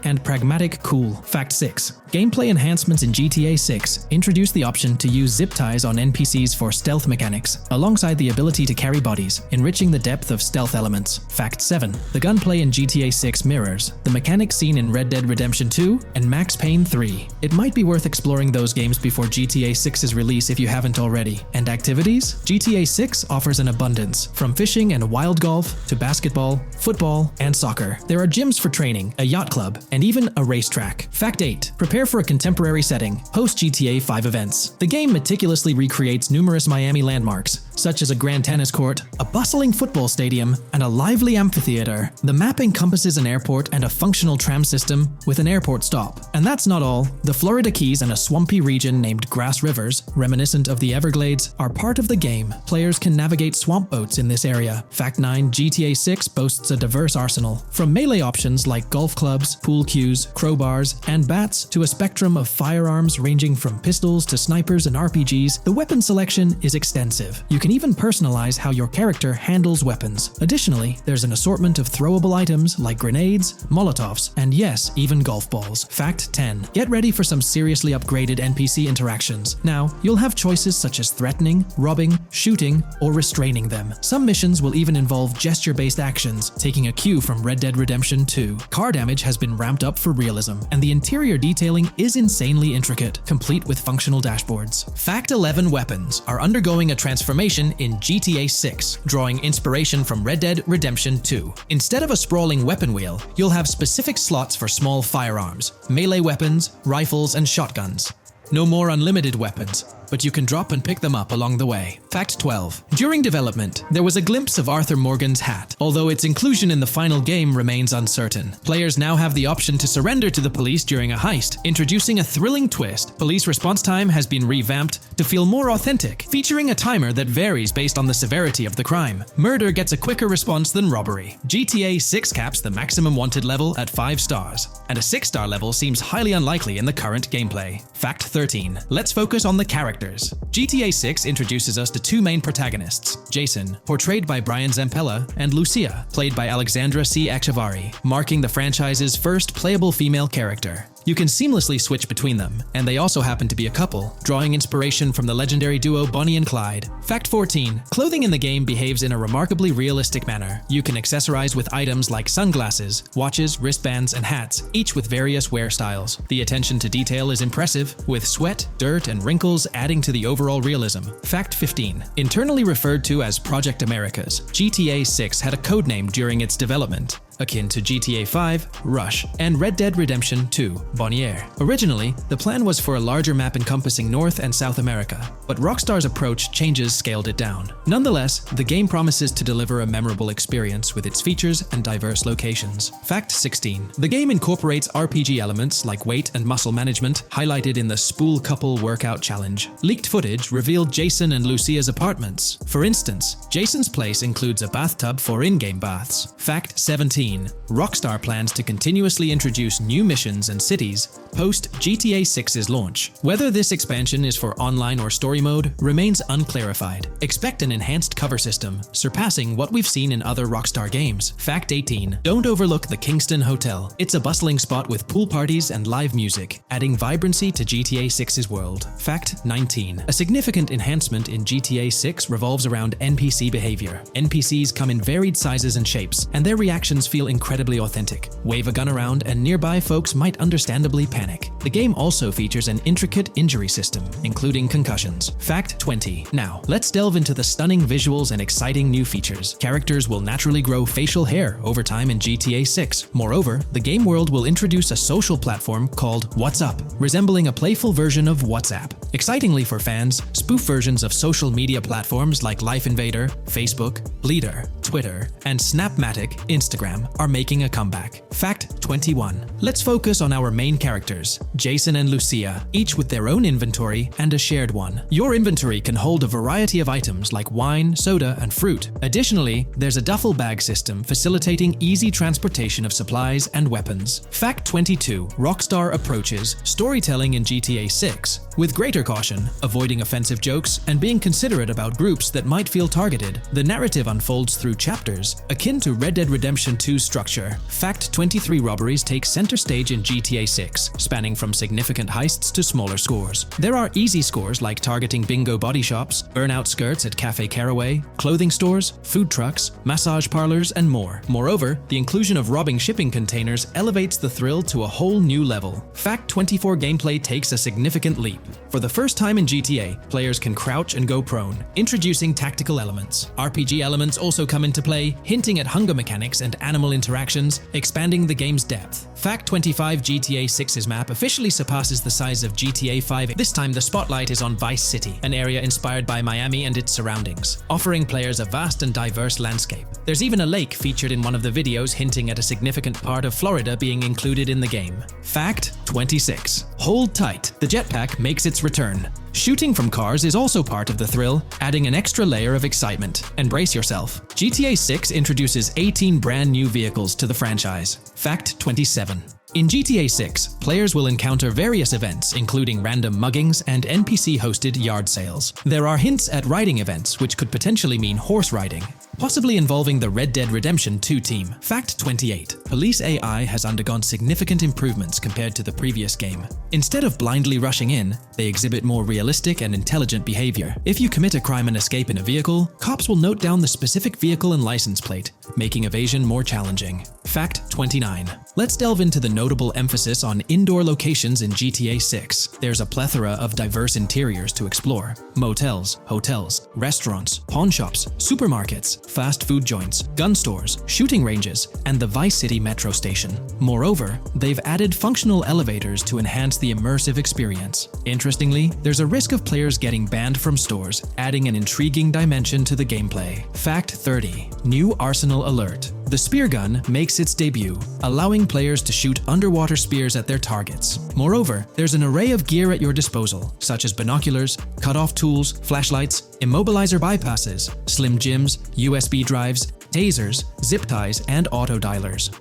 and pragmatic cool. Fact 6. Gameplay enhancements in GTA 6 introduce the option to use zip ties on NPCs for stealth mechanics, alongside the ability to carry bodies, enriching the depth of stealth elements. Fact 7. The gunplay in GTA 6 mirrors the mechanics seen in Red Dead Redemption 2 and Max Payne 3. It might be worth exploring those games before GTA 6's release if you haven't already. And activities? GTA 6 offers an abundance, from fishing and wild golf to basketball, football, and soccer. There are gyms for training, a yacht club, and even a racetrack. Fact 8. Prepare for a contemporary setting, post-GTA 5 events. The game meticulously recreates numerous Miami landmarks, such as a grand tennis court, a bustling football stadium, and a lively amphitheater. The map encompasses an airport and a functional tram system with an airport stop. And that's not all. The Florida Keys and a swampy region named Grass Rivers, reminiscent of the Everglades, are part of the game. Players can navigate swamp boats in this area. Fact 9. GTA 6 boasts a diverse arsenal, from melee options like golf clubs, pool cues, crowbars, and bats to a spectrum of firearms ranging from pistols to snipers and RPGs. The weapon selection is extensive. You can even personalize how your character handles weapons. Additionally, there's an assortment of throwable items like grenades, Molotovs, and yes, even golf balls. Fact 10. Get ready for some seriously upgraded NPC interactions. Now, you'll have choices such as threatening, robbing, shooting, or restraining them. Some missions will even involve gesture-based actions, taking a cue from Red Dead Redemption 2. Car damage has been ramped up for realism, and the interior detailing is insanely intricate, complete with functional dashboards. Fact 11. Weapons are undergoing a transformation in GTA 6, drawing inspiration from Red Dead Redemption 2. Instead of a sprawling weapon wheel, you'll have specific slots for small firearms, melee weapons, rifles, and shotguns. No more unlimited weapons, but you can drop and pick them up along the way. Fact 12. During development, there was a glimpse of Arthur Morgan's hat, although its inclusion in the final game remains uncertain. Players now have the option to surrender to the police during a heist, introducing a thrilling twist. Police response time has been revamped to feel more authentic, featuring a timer that varies based on the severity of the crime. Murder gets a quicker response than robbery. GTA 6 caps the maximum wanted level at 5 stars, and a 6-star level seems highly unlikely in the current gameplay. Fact 13. Let's focus on the characters. GTA 6 introduces us to two main protagonists, Jason, portrayed by Brian Zampella, and Lucia, played by Alexandra C. Echevarri, marking the franchise's first playable female character. You can seamlessly switch between them, and they also happen to be a couple, drawing inspiration from the legendary duo Bonnie and Clyde. Fact 14. Clothing in the game behaves in a remarkably realistic manner. You can accessorize with items like sunglasses, watches, wristbands, and hats, each with various wear styles. The attention to detail is impressive, with sweat, dirt, and wrinkles adding to the overall realism. Fact 15. Internally referred to as Project Americas, GTA 6 had a codename during its development. akin to GTA 5, Rush, and Red Dead Redemption 2, Bonnier. Originally, the plan was for a larger map encompassing North and South America, but Rockstar's approach changes scaled it down. Nonetheless, the game promises to deliver a memorable experience with its features and diverse locations. Fact 16. The game incorporates RPG elements like weight and muscle management, highlighted in the Spool Couple Workout Challenge. Leaked footage revealed Jason and Lucia's apartments. For instance, Jason's place includes a bathtub for in-game baths. Fact 17. Rockstar plans to continuously introduce new missions and cities post GTA 6's launch. Whether this expansion is for online or story mode remains unclarified. Expect an enhanced cover system, surpassing what we've seen in other Rockstar games. Fact 18. Don't overlook the Kingston Hotel. It's a bustling spot with pool parties and live music, adding vibrancy to GTA 6's world. Fact 19. A significant enhancement in GTA 6 revolves around NPC behavior. NPCs come in varied sizes and shapes, and their reactions feel incredibly authentic. Wave a gun around and nearby folks might understandably panic. The game also features an intricate injury system, including concussions. Fact 20. Now, let's delve into the stunning visuals and exciting new features. Characters will naturally grow facial hair over time in GTA 6. Moreover, the game world will introduce a social platform called WhatsApp, resembling a playful version of WhatsApp. Excitingly for fans, spoof versions of social media platforms like Life Invader, Facebook, Bleeder, Twitter, and Snapmatic, Instagram are making a comeback. Fact 21. Let's focus on our main characters, Jason and Lucia, each with their own inventory and a shared one. Your inventory can hold a variety of items like wine, soda, and fruit. Additionally, there's a duffel bag system facilitating easy transportation of supplies and weapons. Fact 22. Rockstar approaches storytelling in GTA 6 with greater caution, avoiding offensive jokes and being considerate about groups that might feel targeted. The narrative unfolds through chapters, akin to Red Dead Redemption 2's structure. Fact 23. Robberies take center stage in GTA 6, spanning from significant heists to smaller scores. There are easy scores like targeting bingo body shops, burnout skirts at Cafe Caraway, clothing stores, food trucks, massage parlors, and more. Moreover, the inclusion of robbing shipping containers elevates the thrill to a whole new level. Fact 24. Gameplay takes a significant leap. For the first time in GTA, players can crouch and go prone, introducing tactical elements. RPG elements also come into play, hinting at hunger mechanics and animal interactions, expanding the game's depth. Fact 25. GTA 6's map officially surpasses the size of GTA 5. This time the spotlight is on Vice City, an area inspired by Miami and its surroundings, offering players a vast and diverse landscape. There's even a lake featured in one of the videos, hinting at a significant part of Florida being included in the game. Fact 26. Hold tight, the jetpack makes its return. Shooting from cars is also part of the thrill, adding an extra layer of excitement. And brace yourself. GTA 6 introduces 18 brand new vehicles to the franchise. Fact 27. In GTA 6, players will encounter various events, including random muggings and NPC-hosted yard sales. There are hints at riding events, which could potentially mean horse riding, possibly involving the Red Dead Redemption 2 team. Fact 28. Police AI has undergone significant improvements compared to the previous game. Instead of blindly rushing in, they exhibit more realistic and intelligent behavior. If you commit a crime and escape in a vehicle, cops will note down the specific vehicle and license plate, making evasion more challenging. Fact 29. Let's delve into the notable emphasis on indoor locations in GTA 6. There's a plethora of diverse interiors to explore. Motels, hotels, restaurants, pawn shops, supermarkets, fast food joints, gun stores, shooting ranges, and the Vice City metro station. Moreover, they've added functional elevators to enhance the immersive experience. Interestingly, there's a risk of players getting banned from stores, adding an intriguing dimension to the gameplay. Fact 30. New arsenal alert. The spear gun makes its debut, allowing players to shoot underwater spears at their targets. Moreover, there's an array of gear at your disposal, such as binoculars, cut-off tools, flashlights, immobilizer bypasses, slim jims, USB drives, tasers, zip ties, and auto dialers.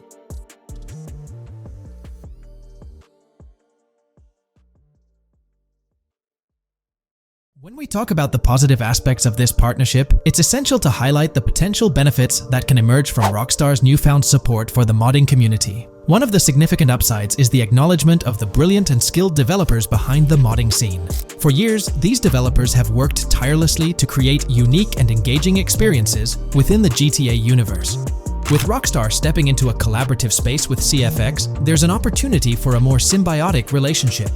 When we talk about the positive aspects of this partnership, it's essential to highlight the potential benefits that can emerge from Rockstar's newfound support for the modding community. One of the significant upsides is the acknowledgement of the brilliant and skilled developers behind the modding scene. For years, these developers have worked tirelessly to create unique and engaging experiences within the GTA universe. With Rockstar stepping into a collaborative space with CFX, there's an opportunity for a more symbiotic relationship.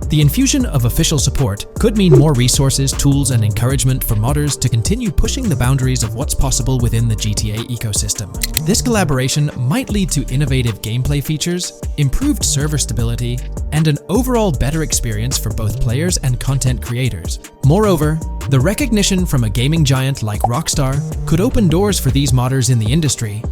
The infusion of official support could mean more resources, tools, and encouragement for modders to continue pushing the boundaries of what's possible within the GTA ecosystem. This collaboration might lead to innovative gameplay features, improved server stability, and an overall better experience for both players and content creators. Moreover, the recognition from a gaming giant like Rockstar could open doors for these modders in the industry.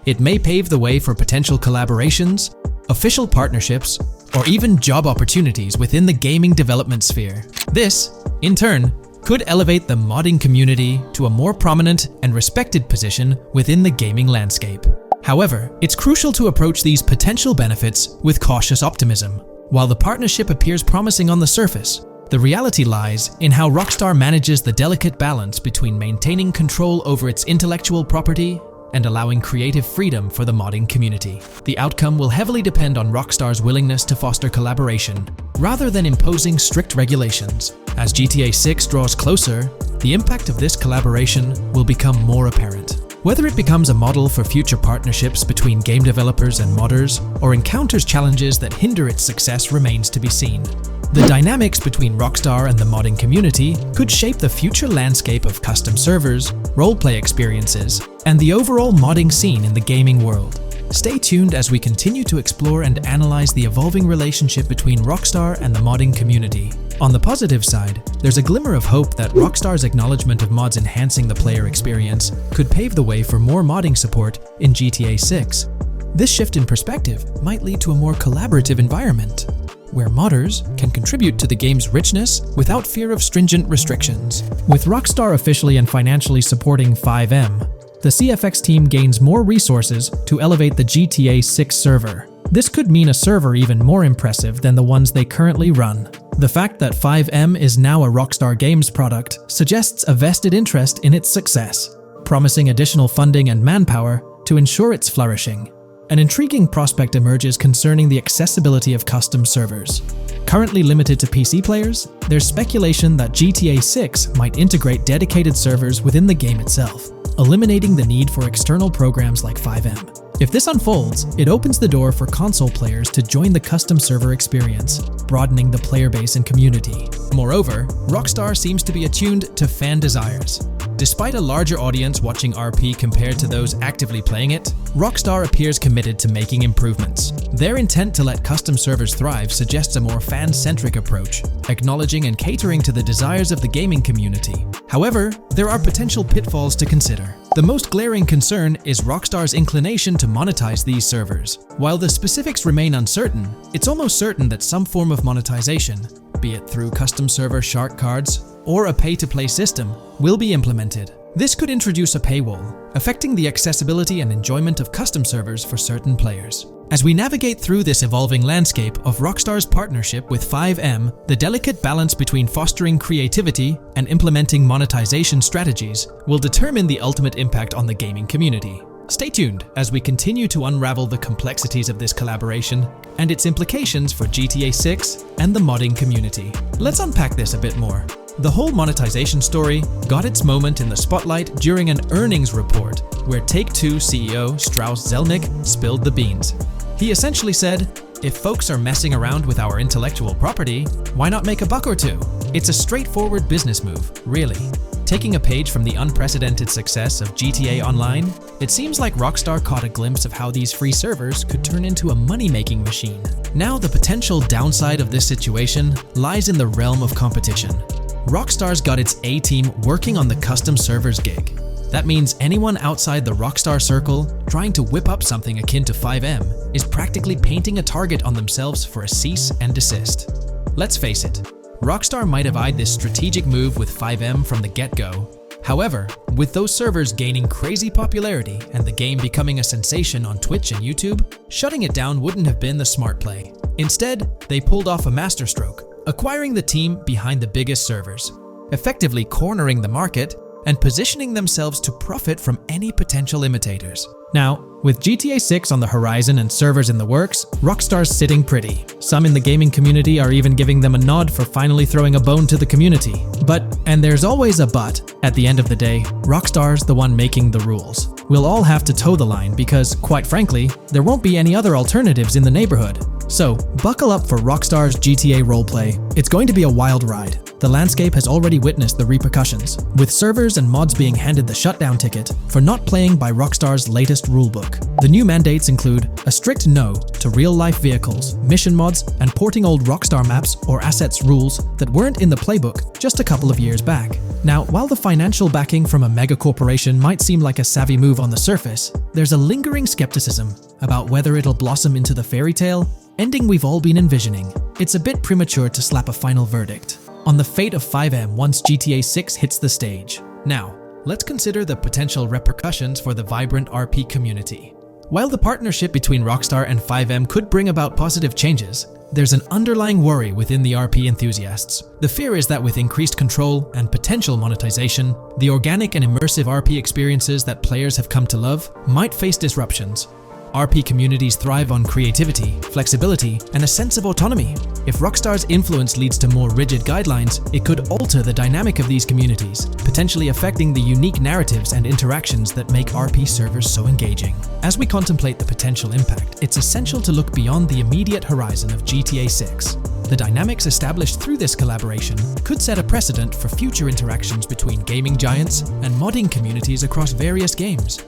It may pave the way for potential collaborations, official partnerships, or even job opportunities within the gaming development sphere. This, in turn, could elevate the modding community to a more prominent and respected position within the gaming landscape. However, it's crucial to approach these potential benefits with cautious optimism. While the partnership appears promising on the surface, the reality lies in how Rockstar manages the delicate balance between maintaining control over its intellectual property and allowing creative freedom for the modding community. The outcome will heavily depend on Rockstar's willingness to foster collaboration, rather than imposing strict regulations. As GTA 6 draws closer, the impact of this collaboration will become more apparent. Whether it becomes a model for future partnerships between game developers and modders, or encounters challenges that hinder its success remains to be seen. The dynamics between Rockstar and the modding community could shape the future landscape of custom servers, roleplay experiences, and the overall modding scene in the gaming world. Stay tuned as we continue to explore and analyze the evolving relationship between Rockstar and the modding community. On the positive side, there's a glimmer of hope that Rockstar's acknowledgement of mods enhancing the player experience could pave the way for more modding support in GTA 6. This shift in perspective might lead to a more collaborative environment, where modders can contribute to the game's richness without fear of stringent restrictions. With Rockstar officially and financially supporting FiveM, the CFX team gains more resources to elevate the GTA 6 server. This could mean a server even more impressive than the ones they currently run. The fact that FiveM is now a Rockstar Games product suggests a vested interest in its success, promising additional funding and manpower to ensure its flourishing. An intriguing prospect emerges concerning the accessibility of custom servers. Currently limited to PC players, there's speculation that GTA 6 might integrate dedicated servers within the game itself, eliminating the need for external programs like FiveM. If this unfolds, it opens the door for console players to join the custom server experience, broadening the player base and community. Moreover, Rockstar seems to be attuned to fan desires. Despite a larger audience watching RP compared to those actively playing it, Rockstar appears committed to making improvements. Their intent to let custom servers thrive suggests a more fan-centric approach, acknowledging and catering to the desires of the gaming community. However, there are potential pitfalls to consider. The most glaring concern is Rockstar's inclination to monetize these servers. While the specifics remain uncertain, it's almost certain that some form of monetization, be it through custom server shark cards or a pay-to-play system, will be implemented. This could introduce a paywall, affecting the accessibility and enjoyment of custom servers for certain players. As we navigate through this evolving landscape of Rockstar's partnership with FiveM, the delicate balance between fostering creativity and implementing monetization strategies will determine the ultimate impact on the gaming community. Stay tuned as we continue to unravel the complexities of this collaboration and its implications for GTA 6 and the modding community. Let's unpack this a bit more. The whole monetization story got its moment in the spotlight during an earnings report where Take-Two CEO Strauss Zelnick spilled the beans. He essentially said, "If folks are messing around with our intellectual property, why not make a buck or two? It's a straightforward business move, really." Taking a page from the unprecedented success of GTA Online, it seems like Rockstar caught a glimpse of how these free servers could turn into a money-making machine. Now, the potential downside of this situation lies in the realm of competition. Rockstar's got its A-team working on the custom servers gig. That means anyone outside the Rockstar circle trying to whip up something akin to FiveM is practically painting a target on themselves for a cease and desist. Let's face it, Rockstar might have eyed this strategic move with FiveM from the get-go. However, with those servers gaining crazy popularity and the game becoming a sensation on Twitch and YouTube, shutting it down wouldn't have been the smart play. Instead, they pulled off a masterstroke, acquiring the team behind the biggest servers, effectively cornering the market and positioning themselves to profit from any potential imitators. Now, with GTA 6 on the horizon and servers in the works, Rockstar's sitting pretty. Some in the gaming community are even giving them a nod for finally throwing a bone to the community. But, and there's always a but, at the end of the day, Rockstar's the one making the rules. We'll all have to toe the line because, quite frankly, there won't be any other alternatives in the neighborhood. So, buckle up for Rockstar's GTA roleplay. It's going to be a wild ride. The landscape has already witnessed the repercussions, with servers and mods being handed the shutdown ticket for not playing by Rockstar's latest rulebook. The new mandates include a strict no to real-life vehicles, mission mods, and porting old Rockstar maps or assets rules that weren't in the playbook just a couple of years back. Now, while the financial backing from a mega corporation might seem like a savvy move on the surface, there's a lingering skepticism about whether it'll blossom into the fairy tale ending we've all been envisioning. It's a bit premature to slap a final verdict on the fate of FiveM once GTA 6 hits the stage. Now, let's consider the potential repercussions for the vibrant RP community. While the partnership between Rockstar and FiveM could bring about positive changes, there's an underlying worry within the RP enthusiasts. The fear is that with increased control and potential monetization, the organic and immersive RP experiences that players have come to love might face disruptions. RP communities thrive on creativity, flexibility, and a sense of autonomy. If Rockstar's influence leads to more rigid guidelines, it could alter the dynamic of these communities, potentially affecting the unique narratives and interactions that make RP servers so engaging. As we contemplate the potential impact, it's essential to look beyond the immediate horizon of GTA 6. The dynamics established through this collaboration could set a precedent for future interactions between gaming giants and modding communities across various games.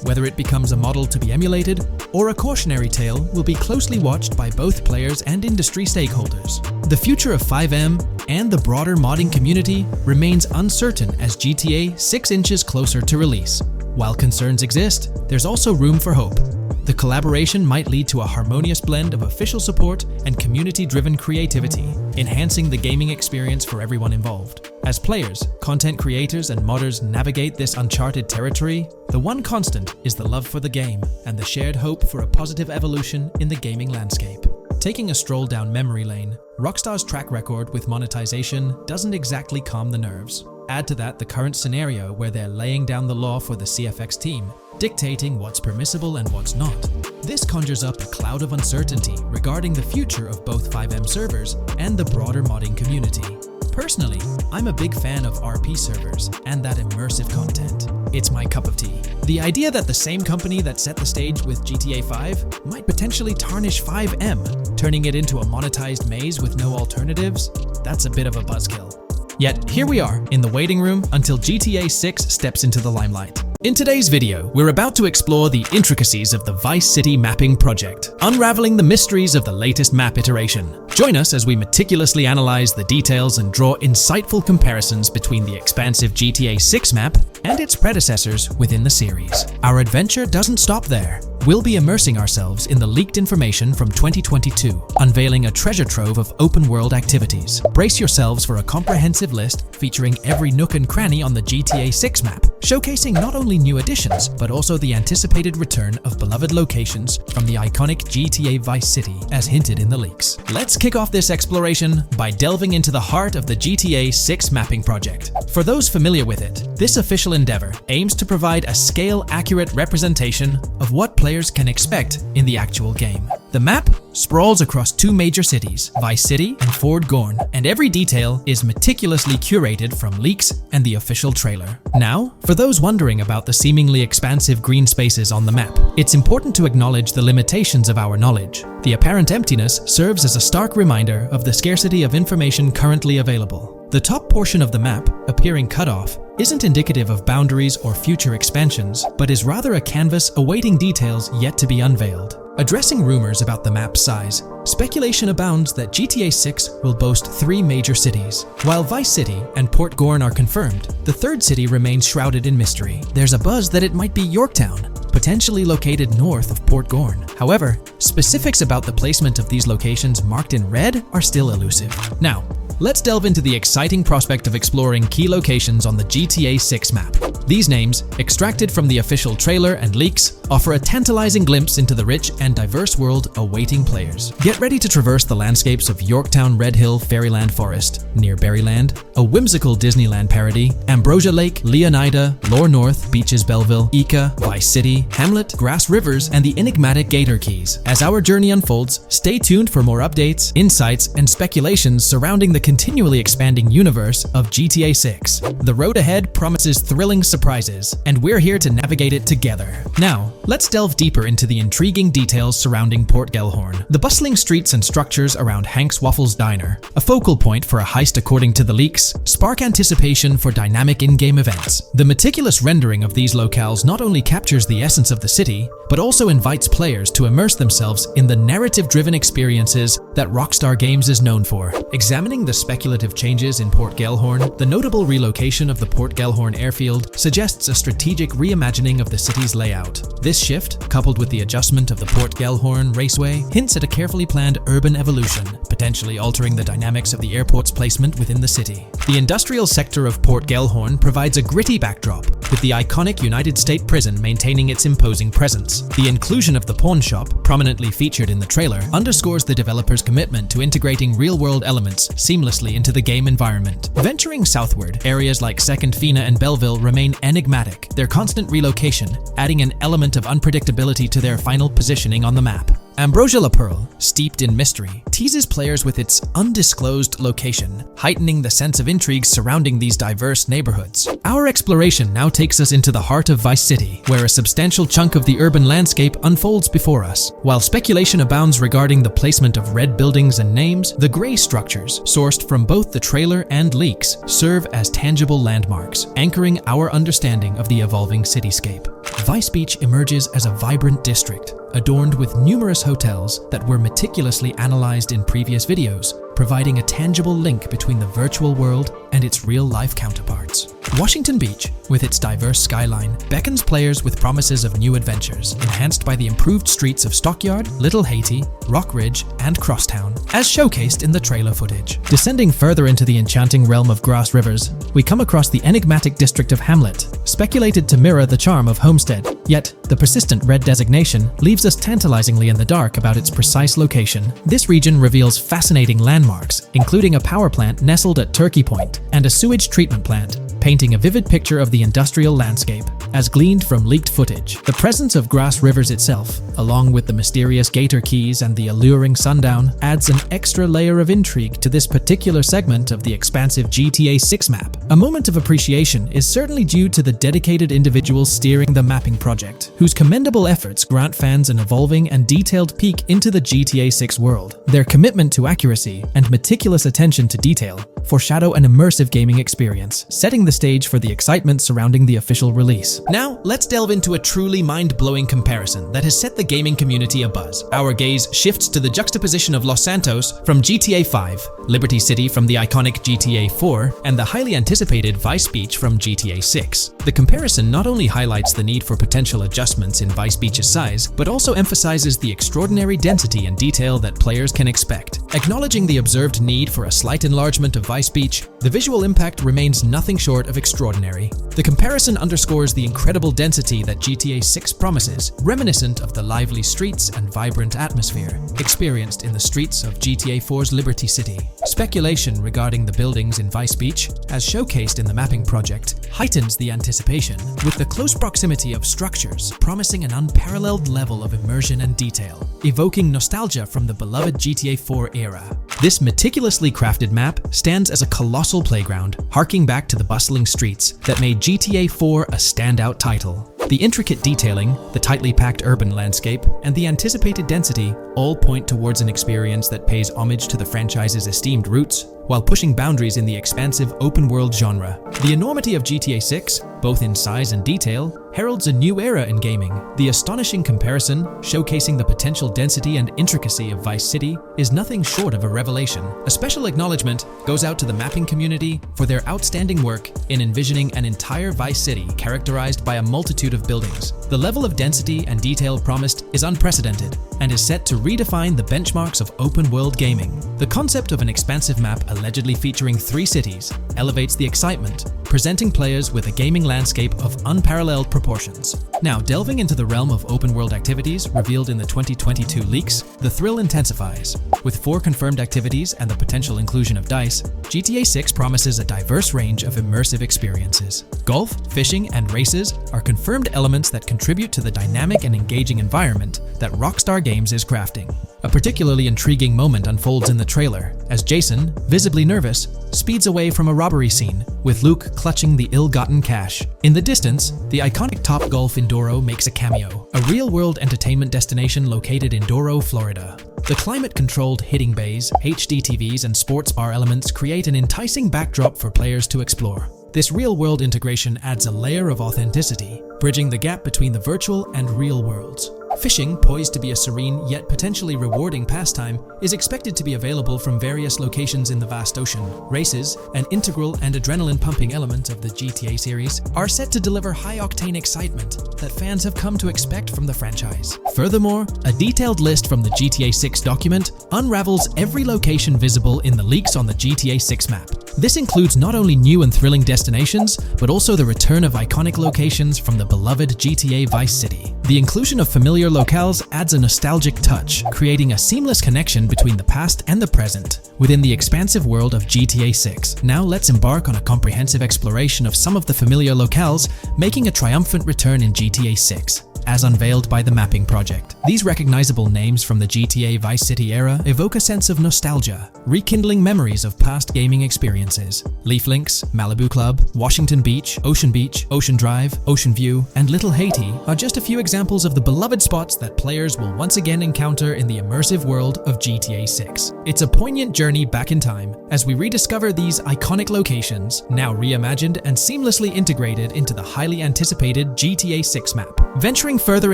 Whether it becomes a model to be emulated or a cautionary tale will be closely watched by both players and industry stakeholders. The future of FiveM and the broader modding community remains uncertain as GTA 6 inches closer to release. While concerns exist, there's also room for hope. The collaboration might lead to a harmonious blend of official support and community-driven creativity, enhancing the gaming experience for everyone involved. As players, content creators, and modders navigate this uncharted territory, the one constant is the love for the game and the shared hope for a positive evolution in the gaming landscape. Taking a stroll down memory lane, Rockstar's track record with monetization doesn't exactly calm the nerves. Add to that the current scenario where they're laying down the law for the CFX team, dictating what's permissible and what's not. This conjures up a cloud of uncertainty regarding the future of both FiveM servers and the broader modding community. Personally, I'm a big fan of RP servers and that immersive content. It's my cup of tea. The idea that the same company that set the stage with GTA 5 might potentially tarnish FiveM, turning it into a monetized maze with no alternatives, that's a bit of a buzzkill. Yet, here we are, in the waiting room until GTA 6 steps into the limelight. In today's video, we're about to explore the intricacies of the Vice City mapping project, unraveling the mysteries of the latest map iteration. Join us as we meticulously analyze the details and draw insightful comparisons between the expansive GTA 6 map and its predecessors within the series. Our adventure doesn't stop there. We'll be immersing ourselves in the leaked information from 2022, unveiling a treasure trove of open-world activities. Brace yourselves for a comprehensive list featuring every nook and cranny on the GTA 6 map, showcasing not only new additions, but also the anticipated return of beloved locations from the iconic GTA Vice City, as hinted in the leaks. Let's kick off this exploration by delving into the heart of the GTA 6 mapping project. For those familiar with it, this official endeavor aims to provide a scale-accurate representation of what players can expect in the actual game. The map sprawls across two major cities, Vice City and Fort Gorn, and every detail is meticulously curated from leaks and the official trailer. Now, for those wondering about the seemingly expansive green spaces on the map, it's important to acknowledge the limitations of our knowledge. The apparent emptiness serves as a stark reminder of the scarcity of information currently available. The top portion of the map, appearing cut off, isn't indicative of boundaries or future expansions, but is rather a canvas awaiting details yet to be unveiled. Addressing rumors about the map's size, speculation abounds that GTA 6 will boast 3 major cities. While Vice City and Port Gorn are confirmed, the third city remains shrouded in mystery. There's a buzz that it might be Yorktown, potentially located north of Port Gorn. However, specifics about the placement of these locations marked in red are still elusive. Now, let's delve into the exciting prospect of exploring key locations on the GTA 6 map. These names, extracted from the official trailer and leaks, offer a tantalizing glimpse into the rich and diverse world awaiting players. Get ready to traverse the landscapes of Yorktown Red Hill Fairyland Forest, near Berryland, a whimsical Disneyland parody, Ambrosia Lake, Leonida, Lore North, Beaches Belleville, Ica, Vice City, Hamlet, Grass Rivers, and the enigmatic Gator Keys. As our journey unfolds, stay tuned for more updates, insights, and speculations surrounding the continually expanding universe of GTA 6. The road ahead promises thrilling surprises surprises, and we're here to navigate it together. Now, let's delve deeper into the intriguing details surrounding Port Gellhorn. The bustling streets and structures around Hank's Waffles Diner, a focal point for a heist according to the leaks, spark anticipation for dynamic in-game events. The meticulous rendering of these locales not only captures the essence of the city, but also invites players to immerse themselves in the narrative-driven experiences that Rockstar Games is known for. Examining the speculative changes in Port Gellhorn, the notable relocation of the Port Gellhorn airfield suggests a strategic reimagining of the city's layout. This shift, coupled with the adjustment of the Port Gellhorn Raceway, hints at a carefully planned urban evolution, potentially altering the dynamics of the airport's placement within the city. The industrial sector of Port Gellhorn provides a gritty backdrop, with the iconic United States Prison maintaining its imposing presence. The inclusion of the pawn shop, prominently featured in the trailer, underscores the developer's commitment to integrating real-world elements seamlessly into the game environment. Venturing southward, areas like Second Fina and Belleville remain enigmatic, their constant relocation adding an element of unpredictability to their final positioning on the map. Ambrosia La Pearl, steeped in mystery, teases players with its undisclosed location, heightening the sense of intrigue surrounding these diverse neighborhoods. Our exploration now takes us into the heart of Vice City, where a substantial chunk of the urban landscape unfolds before us. While speculation abounds regarding the placement of red buildings and names, the gray structures, sourced from both the trailer and leaks, serve as tangible landmarks, anchoring our understanding of the evolving cityscape. Vice Beach emerges as a vibrant district, adorned with numerous hotels that were meticulously analyzed in previous videos, providing a tangible link between the virtual world and its real-life counterparts. Washington Beach, with its diverse skyline, beckons players with promises of new adventures, enhanced by the improved streets of Stockyard, Little Haiti, Rock Ridge, and Crosstown, as showcased in the trailer footage. Descending further into the enchanting realm of Grass Rivers, we come across the enigmatic district of Hamlet, speculated to mirror the charm of Homestead. Yet, the persistent red designation leaves us tantalizingly in the dark about its precise location. This region reveals fascinating landmarks, including a power plant nestled at Turkey Point and a sewage treatment plant, painting a vivid picture of the industrial landscape, as gleaned from leaked footage. The presence of Grass Rivers itself, along with the mysterious Gator Keys and the alluring sundown, adds an extra layer of intrigue to this particular segment of the expansive GTA 6 map. A moment of appreciation is certainly due to the dedicated individuals steering the mapping project, whose commendable efforts grant fans an evolving and detailed peek into the GTA 6 world. Their commitment to accuracy and meticulous attention to detail foreshadow an immersive gaming experience, setting the stage for the excitement surrounding the official release. Now, let's delve into a truly mind-blowing comparison that has set the gaming community abuzz. Our gaze shifts to the juxtaposition of Los Santos from GTA 5, Liberty City from the iconic GTA 4, and the highly anticipated Vice Beach from GTA 6. The comparison not only highlights the need for potential adjustments in Vice Beach's size, but also emphasizes the extraordinary density and detail that players can expect. Acknowledging the observed need for a slight enlargement of Vice Beach, the visual impact remains nothing short of extraordinary. The comparison underscores the incredible density that GTA 6 promises, reminiscent of the lively streets and vibrant atmosphere experienced in the streets of GTA 4's Liberty City. Speculation regarding the buildings in Vice Beach, as showcased in the mapping project, heightens the anticipation, with the close proximity of structures promising an unparalleled level of immersion and detail, evoking nostalgia from the beloved GTA 4 era. This meticulously crafted map stands as a colossal playground, harking back to the bustling streets that made GTA 4 a standout title. The intricate detailing, the tightly packed urban landscape, and the anticipated density all point towards an experience that pays homage to the franchise's esteemed roots, while pushing boundaries in the expansive open-world genre. The enormity of GTA 6, both in size and detail, heralds a new era in gaming. The astonishing comparison, showcasing the potential density and intricacy of Vice City, is nothing short of a revelation. A special acknowledgement goes out to the mapping community for their outstanding work in envisioning an entire Vice City characterized by a multitude of buildings. The level of density and detail promised is unprecedented and is set to redefine the benchmarks of open-world gaming. The concept of an expansive map allegedly featuring 3 cities elevates the excitement, presenting players with a gaming landscape of unparalleled proportions. Now, delving into the realm of open-world activities revealed in the 2022 leaks, the thrill intensifies. With 4 confirmed activities and the potential inclusion of DICE, GTA 6 promises a diverse range of immersive experiences. Golf, fishing, and races are confirmed elements that contribute to the dynamic and engaging environment that Rockstar Games is crafting. A particularly intriguing moment unfolds in the trailer, as Jason, visibly nervous, speeds away from a robbery scene, with Luke clutching the ill-gotten cash. In the distance, the iconic Topgolf in Douro makes a cameo, a real-world entertainment destination located in Douro, Florida. The climate-controlled hitting bays, HD TVs, and sports bar elements create an enticing backdrop for players to explore. This real-world integration adds a layer of authenticity, bridging the gap between the virtual and real worlds. Fishing, poised to be a serene yet potentially rewarding pastime, is expected to be available from various locations in the vast ocean. Races, an integral and adrenaline-pumping element of the GTA series, are set to deliver high-octane excitement that fans have come to expect from the franchise. Furthermore, a detailed list from the GTA 6 document unravels every location visible in the leaks on the GTA 6 map. This includes not only new and thrilling destinations, but also the return of iconic locations from the beloved GTA Vice City. The inclusion of familiar locales adds a nostalgic touch, creating a seamless connection between the past and the present within the expansive world of GTA 6. Now let's embark on a comprehensive exploration of some of the familiar locales, making a triumphant return in GTA 6. As unveiled by the Mapping Project. These recognizable names from the GTA Vice City era evoke a sense of nostalgia, rekindling memories of past gaming experiences. Leaf Links, Malibu Club, Washington Beach, Ocean Drive, Ocean View, and Little Haiti are just a few examples of the beloved spots that players will once again encounter in the immersive world of GTA 6. It's a poignant journey back in time as we rediscover these iconic locations, now reimagined and seamlessly integrated into the highly anticipated GTA 6 map. Venturing further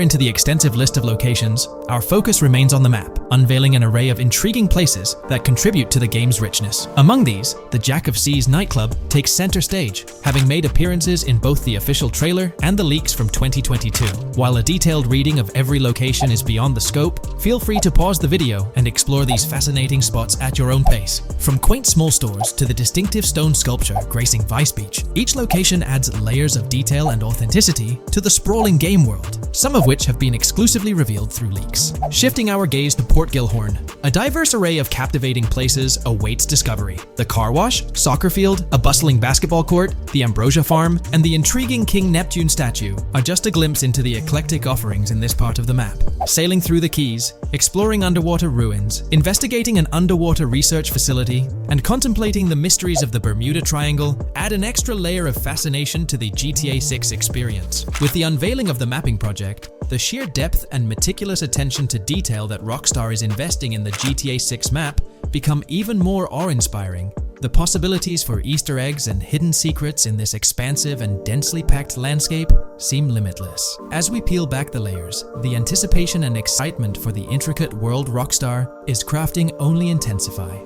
into the extensive list of locations, our focus remains on the map, unveiling an array of intriguing places that contribute to the game's richness. Among these, the Jack of Seas nightclub takes center stage, having made appearances in both the official trailer and the leaks from 2022. While a detailed reading of every location is beyond the scope, feel free to pause the video and explore these fascinating spots at your own pace. From quaint small stores to the distinctive stone sculpture gracing Vice Beach, each location adds layers of detail and authenticity to the sprawling game world, some of which have been exclusively revealed through leaks. Shifting our gaze to Port Gilhorn, a diverse array of captivating places awaits discovery. The car wash, soccer field, a bustling basketball court, the Ambrosia Farm, and the intriguing King Neptune statue are just a glimpse into the eclectic offerings in this part of the map. Sailing through the Keys, exploring underwater ruins, investigating an underwater research facility, and contemplating the mysteries of the Bermuda Triangle add an extra layer of fascination to the GTA 6 experience. With the unveiling of the Mapping Project, the sheer depth and meticulous attention to detail that Rockstar is investing in the GTA 6 map become even more awe-inspiring. The possibilities for Easter eggs and hidden secrets in this expansive and densely packed landscape seem limitless. As we peel back the layers, the anticipation and excitement for the intricate world Rockstar is crafting only intensify.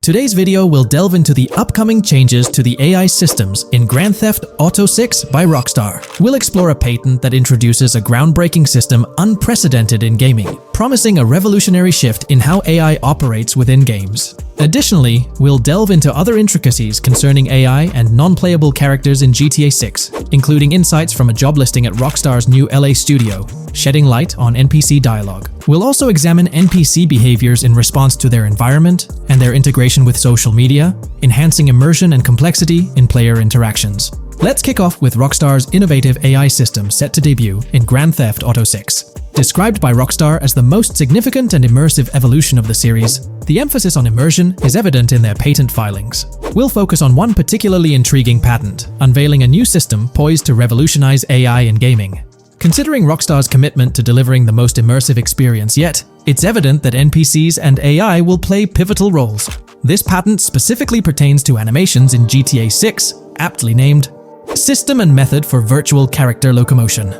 Today's video will delve into the upcoming changes to the AI systems in Grand Theft Auto 6 by Rockstar. We'll explore a patent that introduces a groundbreaking system unprecedented in gaming, promising a revolutionary shift in how AI operates within games. Additionally, we'll delve into other intricacies concerning AI and non-playable characters in GTA 6, including insights from a job listing at Rockstar's new LA studio, shedding light on NPC dialogue. We'll also examine NPC behaviors in response to their environment and their integration with social media, enhancing immersion and complexity in player interactions. Let's kick off with Rockstar's innovative AI system set to debut in Grand Theft Auto 6. Described by Rockstar as the most significant and immersive evolution of the series, the emphasis on immersion is evident in their patent filings. We'll focus on one particularly intriguing patent, unveiling a new system poised to revolutionize AI in gaming. Considering Rockstar's commitment to delivering the most immersive experience yet, it's evident that NPCs and AI will play pivotal roles. This patent specifically pertains to animations in GTA 6, aptly named System and Method for Virtual Character Locomotion.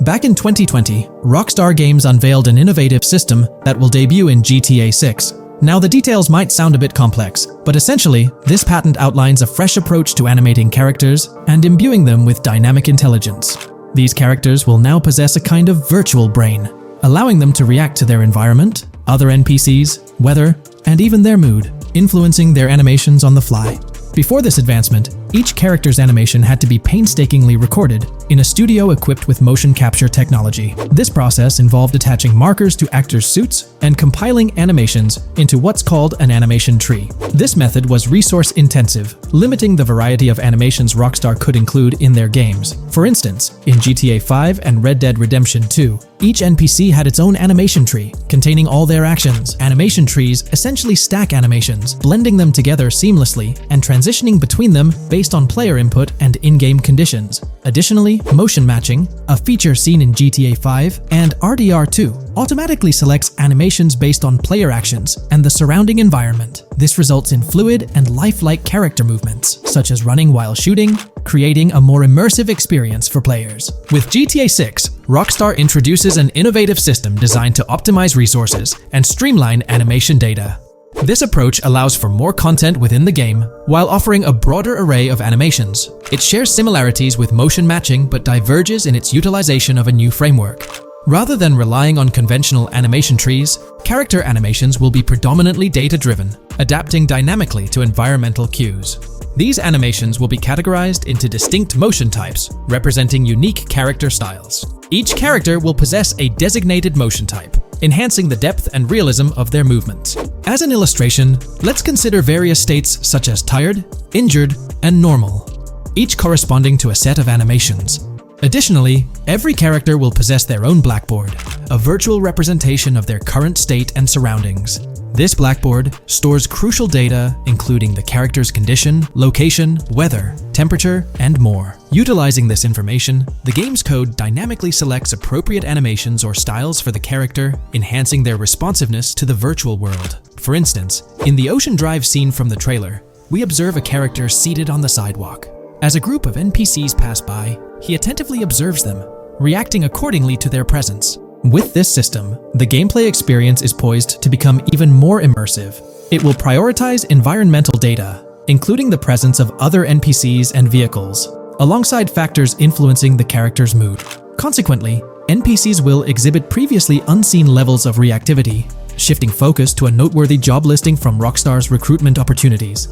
Back in 2020, Rockstar Games unveiled an innovative system that will debut in GTA 6. Now, the details might sound a bit complex, but essentially, this patent outlines a fresh approach to animating characters and imbuing them with dynamic intelligence. These characters will now possess a kind of virtual brain, allowing them to react to their environment, other NPCs, weather, and even their mood, influencing their animations on the fly. Before this advancement, each character's animation had to be painstakingly recorded in a studio equipped with motion capture technology. This process involved attaching markers to actors' suits and compiling animations into what's called an animation tree. This method was resource-intensive, limiting the variety of animations Rockstar could include in their games. For instance, in GTA 5 and Red Dead Redemption 2, each NPC had its own animation tree, containing all their actions. Animation trees essentially stack animations, blending them together seamlessly and transitioning between them based based on player input and in-game conditions. Additionally, motion matching, a feature seen in GTA 5 and RDR2, automatically selects animations based on player actions and the surrounding environment. This results in fluid and lifelike character movements, such as running while shooting, creating a more immersive experience for players. With GTA 6, Rockstar introduces an innovative system designed to optimize resources and streamline animation data. This approach allows for more content within the game while offering a broader array of animations. It shares similarities with motion matching but diverges in its utilization of a new framework. Rather than relying on conventional animation trees, character animations will be predominantly data-driven, adapting dynamically to environmental cues. These animations will be categorized into distinct motion types, representing unique character styles. Each character will possess a designated motion type, enhancing the depth and realism of their movements. As an illustration, let's consider various states such as tired, injured, and normal, each corresponding to a set of animations. Additionally, every character will possess their own blackboard, a virtual representation of their current state and surroundings. This blackboard stores crucial data including the character's condition, location, weather, temperature, and more. Utilizing this information, the game's code dynamically selects appropriate animations or styles for the character, enhancing their responsiveness to the virtual world. For instance, in the Ocean Drive scene from the trailer, we observe a character seated on the sidewalk. As a group of NPCs pass by, he attentively observes them, reacting accordingly to their presence. With this system, the gameplay experience is poised to become even more immersive. It will prioritize environmental data, including the presence of other NPCs and vehicles, alongside factors influencing the character's mood. Consequently, NPCs will exhibit previously unseen levels of reactivity, shifting focus to a noteworthy job listing from Rockstar's recruitment opportunities.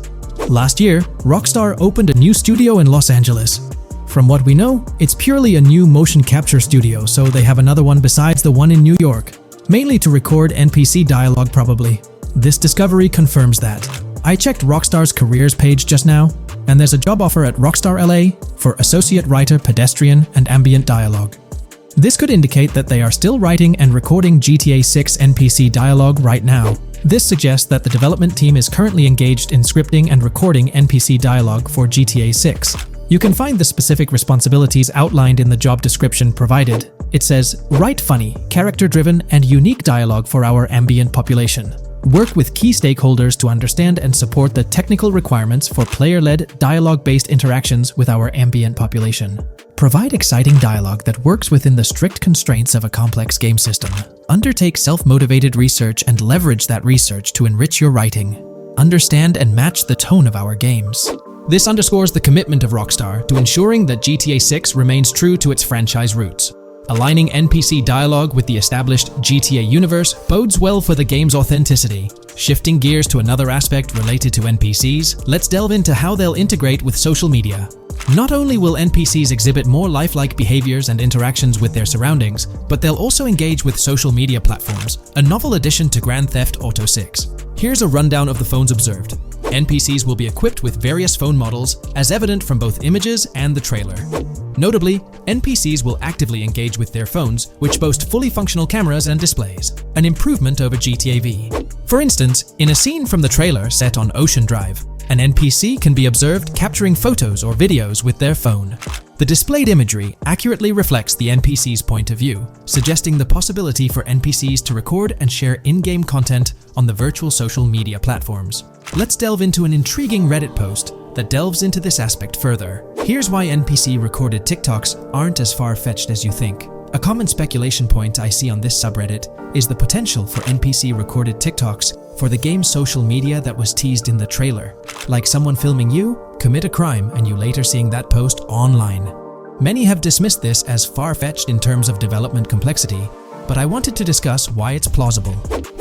Last year, Rockstar opened a new studio in Los Angeles. From what we know, it's purely a new motion capture studio, so they have another one besides the one in New York, mainly to record NPC dialogue probably. This discovery confirms that. I checked Rockstar's careers page just now, and there's a job offer at Rockstar LA for Associate Writer Pedestrian and Ambient Dialogue. This could indicate that they are still writing and recording GTA 6 NPC dialogue right now. This suggests that the development team is currently engaged in scripting and recording NPC dialogue for GTA 6. You can find the specific responsibilities outlined in the job description provided. It says, write funny, character-driven, and unique dialogue for our ambient population. Work with key stakeholders to understand and support the technical requirements for player-led, dialogue-based interactions with our ambient population. Provide exciting dialogue that works within the strict constraints of a complex game system. Undertake self-motivated research and leverage that research to enrich your writing. Understand and match the tone of our games. This underscores the commitment of Rockstar to ensuring that GTA 6 remains true to its franchise roots. Aligning NPC dialogue with the established GTA universe bodes well for the game's authenticity. Shifting gears to another aspect related to NPCs, let's delve into how they'll integrate with social media. Not only will NPCs exhibit more lifelike behaviors and interactions with their surroundings, but they'll also engage with social media platforms, a novel addition to Grand Theft Auto 6. Here's a rundown of the phones observed. NPCs will be equipped with various phone models, as evident from both images and the trailer. Notably, NPCs will actively engage with their phones, which boast fully functional cameras and displays, an improvement over GTA V. For instance, in a scene from the trailer set on Ocean Drive, an NPC can be observed capturing photos or videos with their phone. The displayed imagery accurately reflects the NPC's point of view, suggesting the possibility for NPCs to record and share in-game content on the virtual social media platforms. Let's delve into an intriguing Reddit post that delves into this aspect further. Here's why NPC-recorded TikToks aren't as far-fetched as you think. A common speculation point I see on this subreddit is the potential for NPC-recorded TikToks for the game's social media that was teased in the trailer, like someone filming you commit a crime and you later seeing that post online. Many have dismissed this as far-fetched in terms of development complexity, but I wanted to discuss why it's plausible.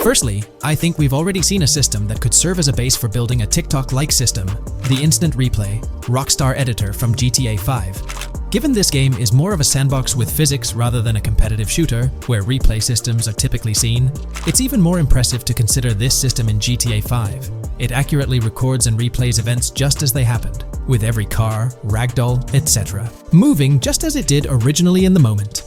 Firstly, I think we've already seen a system that could serve as a base for building a TikTok-like system, the Instant Replay, Rockstar editor from GTA 5. Given this game is more of a sandbox with physics rather than a competitive shooter, where replay systems are typically seen, it's even more impressive to consider this system in GTA 5. It accurately records and replays events just as they happened, with every car, ragdoll, etc., moving just as it did originally in the moment.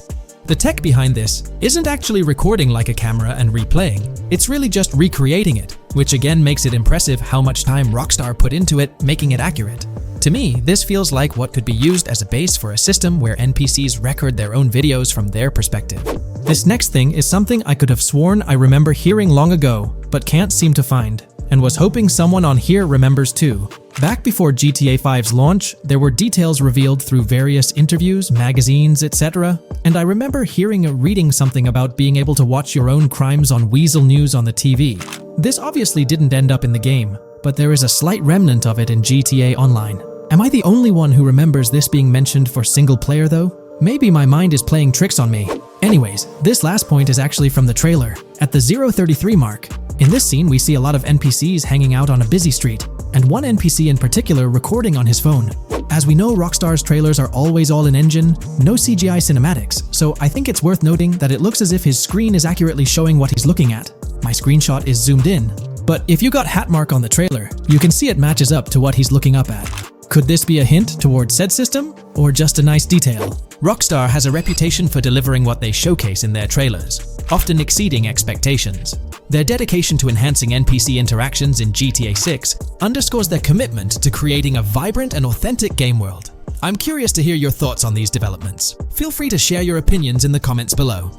The tech behind this isn't actually recording like a camera and replaying, it's really just recreating it, which again makes it impressive how much time Rockstar put into it, making it accurate. To me, this feels like what could be used as a base for a system where NPCs record their own videos from their perspective. This next thing is something I could have sworn I remember hearing long ago, but can't seem to find, and was hoping someone on here remembers too. Back before GTA 5's launch, there were details revealed through various interviews, magazines, etc., and I remember hearing or reading something about being able to watch your own crimes on Weasel News on the TV. This obviously didn't end up in the game, but there is a slight remnant of it in GTA Online. Am I the only one who remembers this being mentioned for single player though? Maybe my mind is playing tricks on me. Anyways, this last point is actually from the trailer, at the 0:33 mark. In this scene, we see a lot of NPCs hanging out on a busy street, and one NPC in particular recording on his phone. As we know, Rockstar's trailers are always all in engine, no CGI cinematics, so I think it's worth noting that it looks as if his screen is accurately showing what he's looking at. My screenshot is zoomed in, but if you got Hatmark on the trailer, you can see it matches up to what he's looking up at. Could this be a hint towards said system, or just a nice detail? Rockstar has a reputation for delivering what they showcase in their trailers, often exceeding expectations. Their dedication to enhancing NPC interactions in GTA 6 underscores their commitment to creating a vibrant and authentic game world. I'm curious to hear your thoughts on these developments. Feel free to share your opinions in the comments below.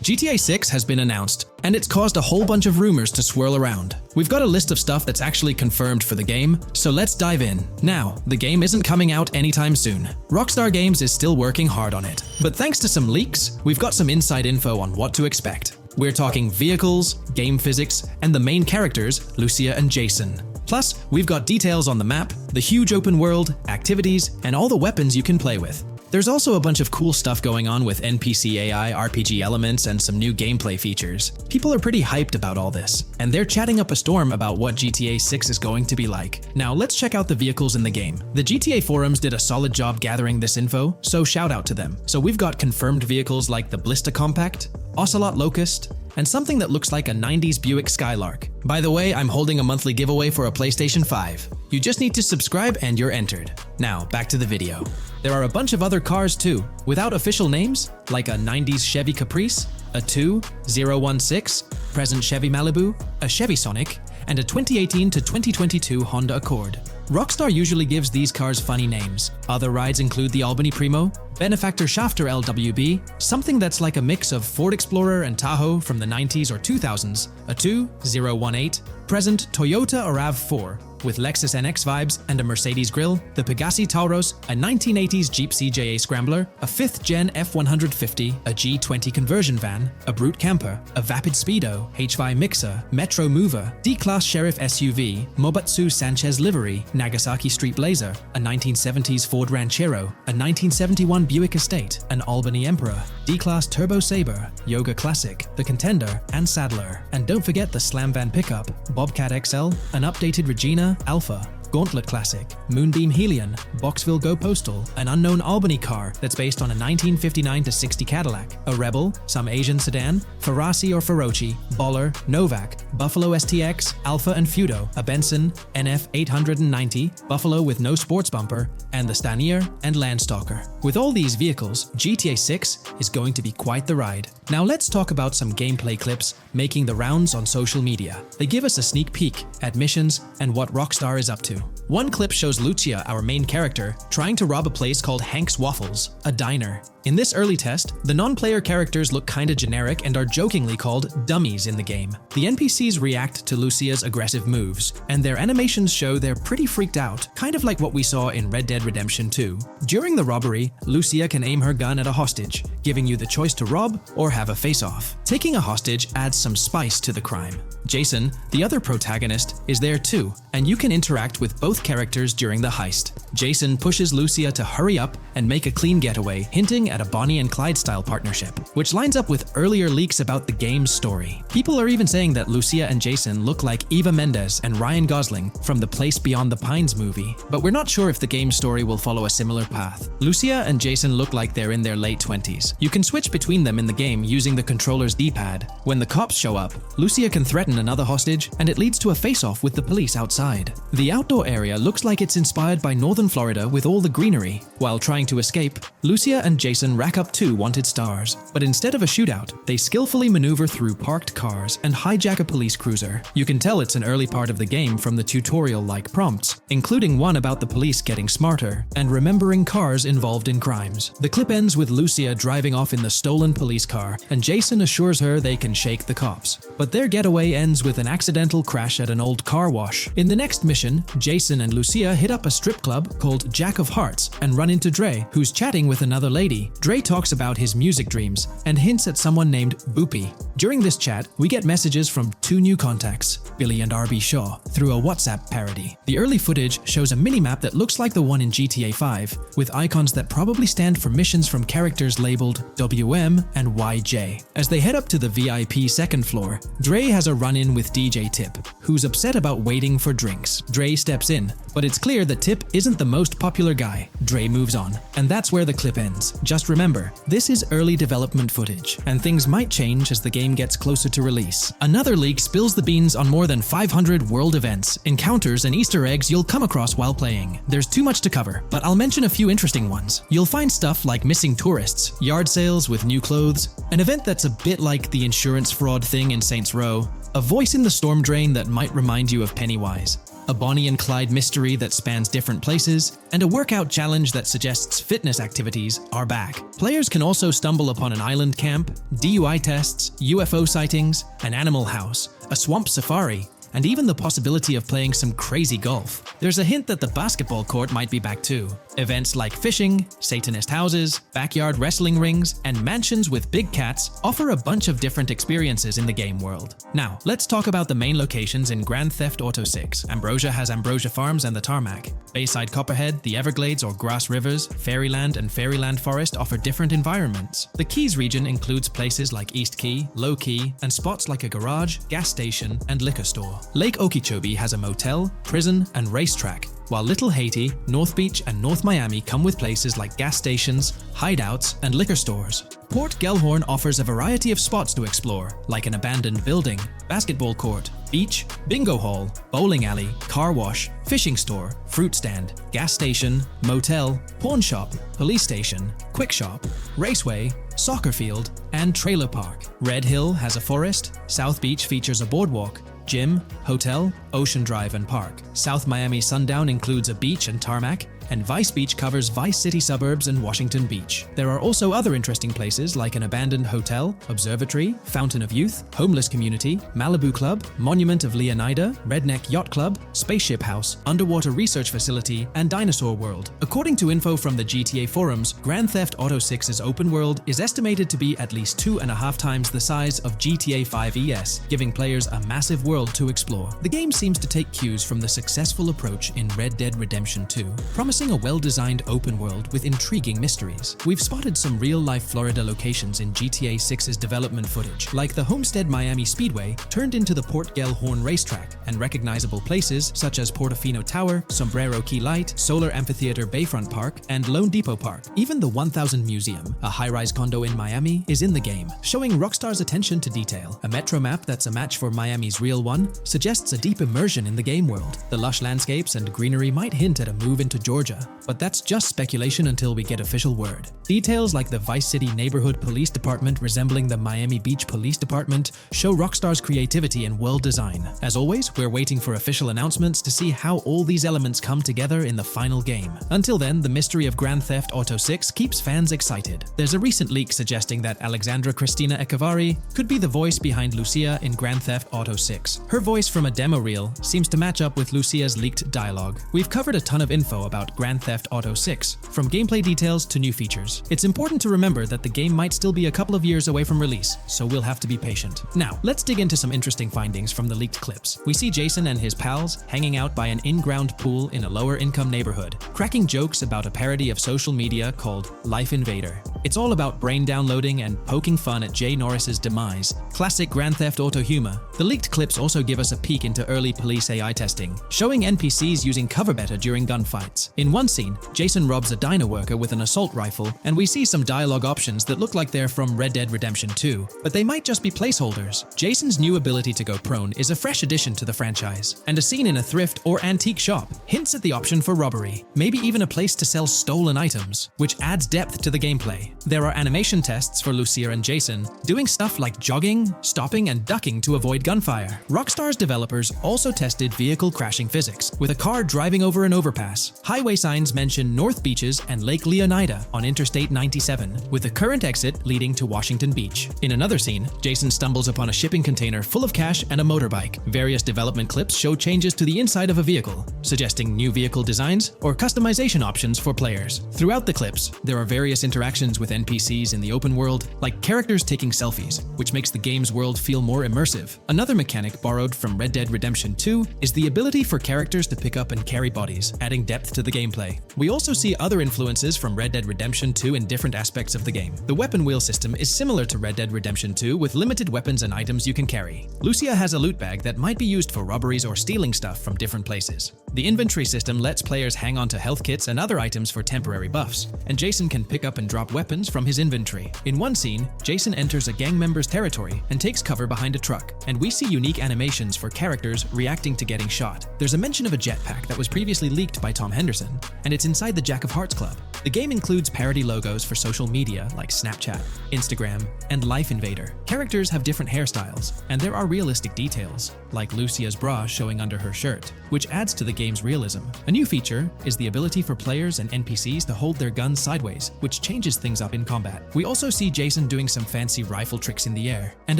GTA 6 has been announced, and it's caused a whole bunch of rumors to swirl around. We've got a list of stuff that's actually confirmed for the game, so let's dive in. Now, the game isn't coming out anytime soon. Rockstar Games is still working hard on it, but thanks to some leaks, we've got some inside info on what to expect. We're talking vehicles, game physics, and the main characters, Lucia and Jason. Plus, we've got details on the map, the huge open world, activities, and all the weapons you can play with. There's also a bunch of cool stuff going on with NPC AI, RPG elements, and some new gameplay features. People are pretty hyped about all this, and they're chatting up a storm about what GTA 6 is going to be like. Now let's check out the vehicles in the game. The GTA forums did a solid job gathering this info, so shout out to them. So we've got confirmed vehicles like the Blista Compact, Ocelot Locust, and something that looks like a 90s Buick Skylark. By the way, I'm holding a monthly giveaway for a PlayStation 5. You just need to subscribe and you're entered. Now, back to the video. There are a bunch of other cars too, without official names, like a 90s Chevy Caprice, a 2016 present Chevy Malibu, a Chevy Sonic, and a 2018 to 2022 Honda Accord. Rockstar usually gives these cars funny names. Other rides include the Albany Primo, Benefactor Shafter LWB, something that's like a mix of Ford Explorer and Tahoe from the 90s or 2000s, a 2018 present Toyota RAV4, with Lexus NX vibes and a Mercedes grille, the Pegassi Tauros, a 1980s Jeep CJA Scrambler, a 5th Gen F150, a G20 conversion van, a Brute Camper, a Vapid Speedo, HY Mixer, Metro Mover, D-Class Sheriff SUV, Mobatsu Sanchez Livery, Nagasaki Street Blazer, a 1970s Ford Ranchero, a 1971 Buick Estate, an Albany Emperor, D-Class Turbo Sabre, Yoga Classic, the Contender, and Sadler. And don't forget the Slam Van Pickup, Bobcat XL, an updated Regina, Alpha, Gauntlet Classic, Moonbeam Helion, Boxville Go Postal, an unknown Albany car that's based on a 1959-60 Cadillac, a Rebel, some Asian sedan, Ferrari or Feroci, Baller, Novak, Buffalo STX, Alpha and Feudo, a Benson, NF 890, Buffalo with no sports bumper, and the Stanier and Landstalker. With all these vehicles, GTA 6 is going to be quite the ride. Now let's talk about some gameplay clips making the rounds on social media. They give us a sneak peek at missions and what Rockstar is up to. One clip shows Lucia, our main character, trying to rob a place called Hank's Waffles, a diner. In this early test, the non-player characters look kinda generic and are jokingly called dummies in the game. The NPCs react to Lucia's aggressive moves, and their animations show they're pretty freaked out, kind of like what we saw in Red Dead Redemption 2. During the robbery, Lucia can aim her gun at a hostage, giving you the choice to rob or have a face-off. Taking a hostage adds some spice to the crime. Jason, the other protagonist, is there too, and you can interact with both characters during the heist. Jason pushes Lucia to hurry up and make a clean getaway, hinting at a Bonnie and Clyde style partnership, which lines up with earlier leaks about the game's story. People are even saying that Lucia and Jason look like Eva Mendes and Ryan Gosling from the Place Beyond the Pines movie, but we're not sure if the game's story will follow a similar path. Lucia and Jason look like they're in their late 20s. You can switch between them in the game using the controller's D-pad. When the cops show up, Lucia can threaten another hostage, and it leads to a face-off with the police outside. The outdoor area looks like it's inspired by northern Florida with all the greenery. While trying to escape, Lucia and Jason Jason rack up 2 wanted stars. But instead of a shootout, they skillfully maneuver through parked cars and hijack a police cruiser. You can tell it's an early part of the game from the tutorial-like prompts, including one about the police getting smarter and remembering cars involved in crimes. The clip ends with Lucia driving off in the stolen police car, and Jason assures her they can shake the cops. But their getaway ends with an accidental crash at an old car wash. In the next mission, Jason and Lucia hit up a strip club called Jack of Hearts and run into Dre, who's chatting with another lady. Dre talks about his music dreams and hints at someone named Boopy. During this chat, we get messages from 2 new contacts, Billy and RB Shaw, through a WhatsApp parody. The early footage shows a minimap that looks like the one in GTA 5, with icons that probably stand for missions from characters labeled WM and YJ. As they head up to the VIP second floor, Dre has a run-in with DJ Tip, who's upset about waiting for drinks. Dre steps in, but it's clear that Tip isn't the most popular guy. Dre moves on, and that's where the clip ends. Just remember, this is early development footage, and things might change as the game gets closer to release. Another leak spills the beans on more than 500 world events, encounters, and Easter eggs you'll come across while playing. There's too much to cover, but I'll mention a few interesting ones. You'll find stuff like missing tourists, yard sales with new clothes, an event that's a bit like the insurance fraud thing in Saints Row, a voice in the storm drain that might remind you of Pennywise, a Bonnie and Clyde mystery that spans different places, and a workout challenge that suggests fitness activities are back. Players can also stumble upon an island camp, DUI tests, UFO sightings, an animal house, a swamp safari, and even the possibility of playing some crazy golf. There's a hint that the basketball court might be back too. Events like fishing, Satanist houses, backyard wrestling rings, and mansions with big cats offer a bunch of different experiences in the game world. Now, let's talk about the main locations in Grand Theft Auto 6. Ambrosia has Ambrosia Farms and the Tarmac. Bayside Copperhead, the Everglades or Grass Rivers, Fairyland and Fairyland Forest offer different environments. The Keys region includes places like East Key, Low Key, and spots like a garage, gas station, and liquor store. Lake Okeechobee has a motel, prison, and racetrack, while Little Haiti, North Beach, and North Miami come with places like gas stations, hideouts, and liquor stores. Port Gellhorn offers a variety of spots to explore, like an abandoned building, basketball court, beach, bingo hall, bowling alley, car wash, fishing store, fruit stand, gas station, motel, pawn shop, police station, quick shop, raceway, soccer field, and trailer park. Red Hill has a forest, South Beach features a boardwalk, gym, hotel, Ocean Drive, and park. South Miami Sundown includes a beach and tarmac, and Vice Beach covers Vice City suburbs and Washington Beach. There are also other interesting places like an abandoned hotel, observatory, Fountain of Youth, homeless community, Malibu Club, Monument of Leonida, Redneck Yacht Club, Spaceship House, underwater research facility, and Dinosaur World. According to info from the GTA forums, Grand Theft Auto 6's open world is estimated to be at least 2.5 times the size of GTA 5 ES, giving players a massive world to explore. The game seems to take cues from the successful approach in Red Dead Redemption 2, promising a well-designed open world with intriguing mysteries. We've spotted some real-life Florida locations in GTA 6's development footage, like the Homestead Miami Speedway turned into the Port Gellhorn racetrack, and recognizable places such as Portofino Tower, Sombrero Key Light, Solar Amphitheater Bayfront Park, and Lone Depot Park. Even the 1000 Museum, a high-rise condo in Miami, is in the game, showing Rockstar's attention to detail. A metro map that's a match for Miami's real one suggests a deep immersion in the game world. The lush landscapes and greenery might hint at a move into Georgia, but that's just speculation until we get official word. Details like the Vice City Neighborhood Police Department resembling the Miami Beach Police Department show Rockstar's creativity and world design. As always, we're waiting for official announcements to see how all these elements come together in the final game. Until then, the mystery of Grand Theft Auto 6 keeps fans excited. There's a recent leak suggesting that Alexandra Christina Echevarri could be the voice behind Lucia in Grand Theft Auto 6. Her voice from a demo reel seems to match up with Lucia's leaked dialogue. We've covered a ton of info about Grand Theft Auto 6, from gameplay details to new features. It's important to remember that the game might still be a couple of years away from release, so we'll have to be patient. Now, let's dig into some interesting findings from the leaked clips. We see Jason and his pals hanging out by an in-ground pool in a lower-income neighborhood, cracking jokes about a parody of social media called Life Invader. It's all about brain downloading and poking fun at Jay Norris's demise. Classic Grand Theft Auto humor. The leaked clips also give us a peek into early police AI testing, showing NPCs using cover better during gunfights. In one scene, Jason robs a diner worker with an assault rifle, and we see some dialogue options that look like they're from Red Dead Redemption 2, but they might just be placeholders. Jason's new ability to go prone is a fresh addition to the franchise, and a scene in a thrift or antique shop hints at the option for robbery, maybe even a place to sell stolen items, which adds depth to the gameplay. There are animation tests for Lucia and Jason, doing stuff like jogging, stopping, and ducking to avoid gunfire. Rockstar's developers also tested vehicle crashing physics, with a car driving over an overpass. Highway signs mention North Beaches and Lake Leonida on Interstate 97, with the current exit leading to Washington Beach. In another scene, Jason stumbles upon a shipping container full of cash and a motorbike. Various development clips show changes to the inside of a vehicle, suggesting new vehicle designs or customization options for players. Throughout the clips, there are various interactions with NPCs in the open world, like characters taking selfies, which makes the game's world feel more immersive. Another mechanic borrowed from Red Dead Redemption 2 is the ability for characters to pick up and carry bodies, adding depth to the gameplay. We also see other influences from Red Dead Redemption 2 in different aspects of the game. The weapon wheel system is similar to Red Dead Redemption 2 with limited weapons and items you can carry. Lucia has a loot bag that might be used for robberies or stealing stuff from different places. The inventory system lets players hang on to health kits and other items for temporary buffs, and Jason can pick up and drop weapons from his inventory. In one scene, Jason enters a gang member's territory and takes cover behind a truck, and we see unique animations for characters reacting to getting shot. There's a mention of a jetpack that was previously leaked by Tom Henderson, and it's inside the Jack of Hearts Club. The game includes parody logos for social media like Snapchat, Instagram, and Life Invader. Characters have different hairstyles, and there are realistic details, like Lucia's bra showing under her shirt, which adds to the game's realism. A new feature is the ability for players and NPCs to hold their guns sideways, which changes things up in combat. We also see Jason doing some fancy rifle tricks in the air, and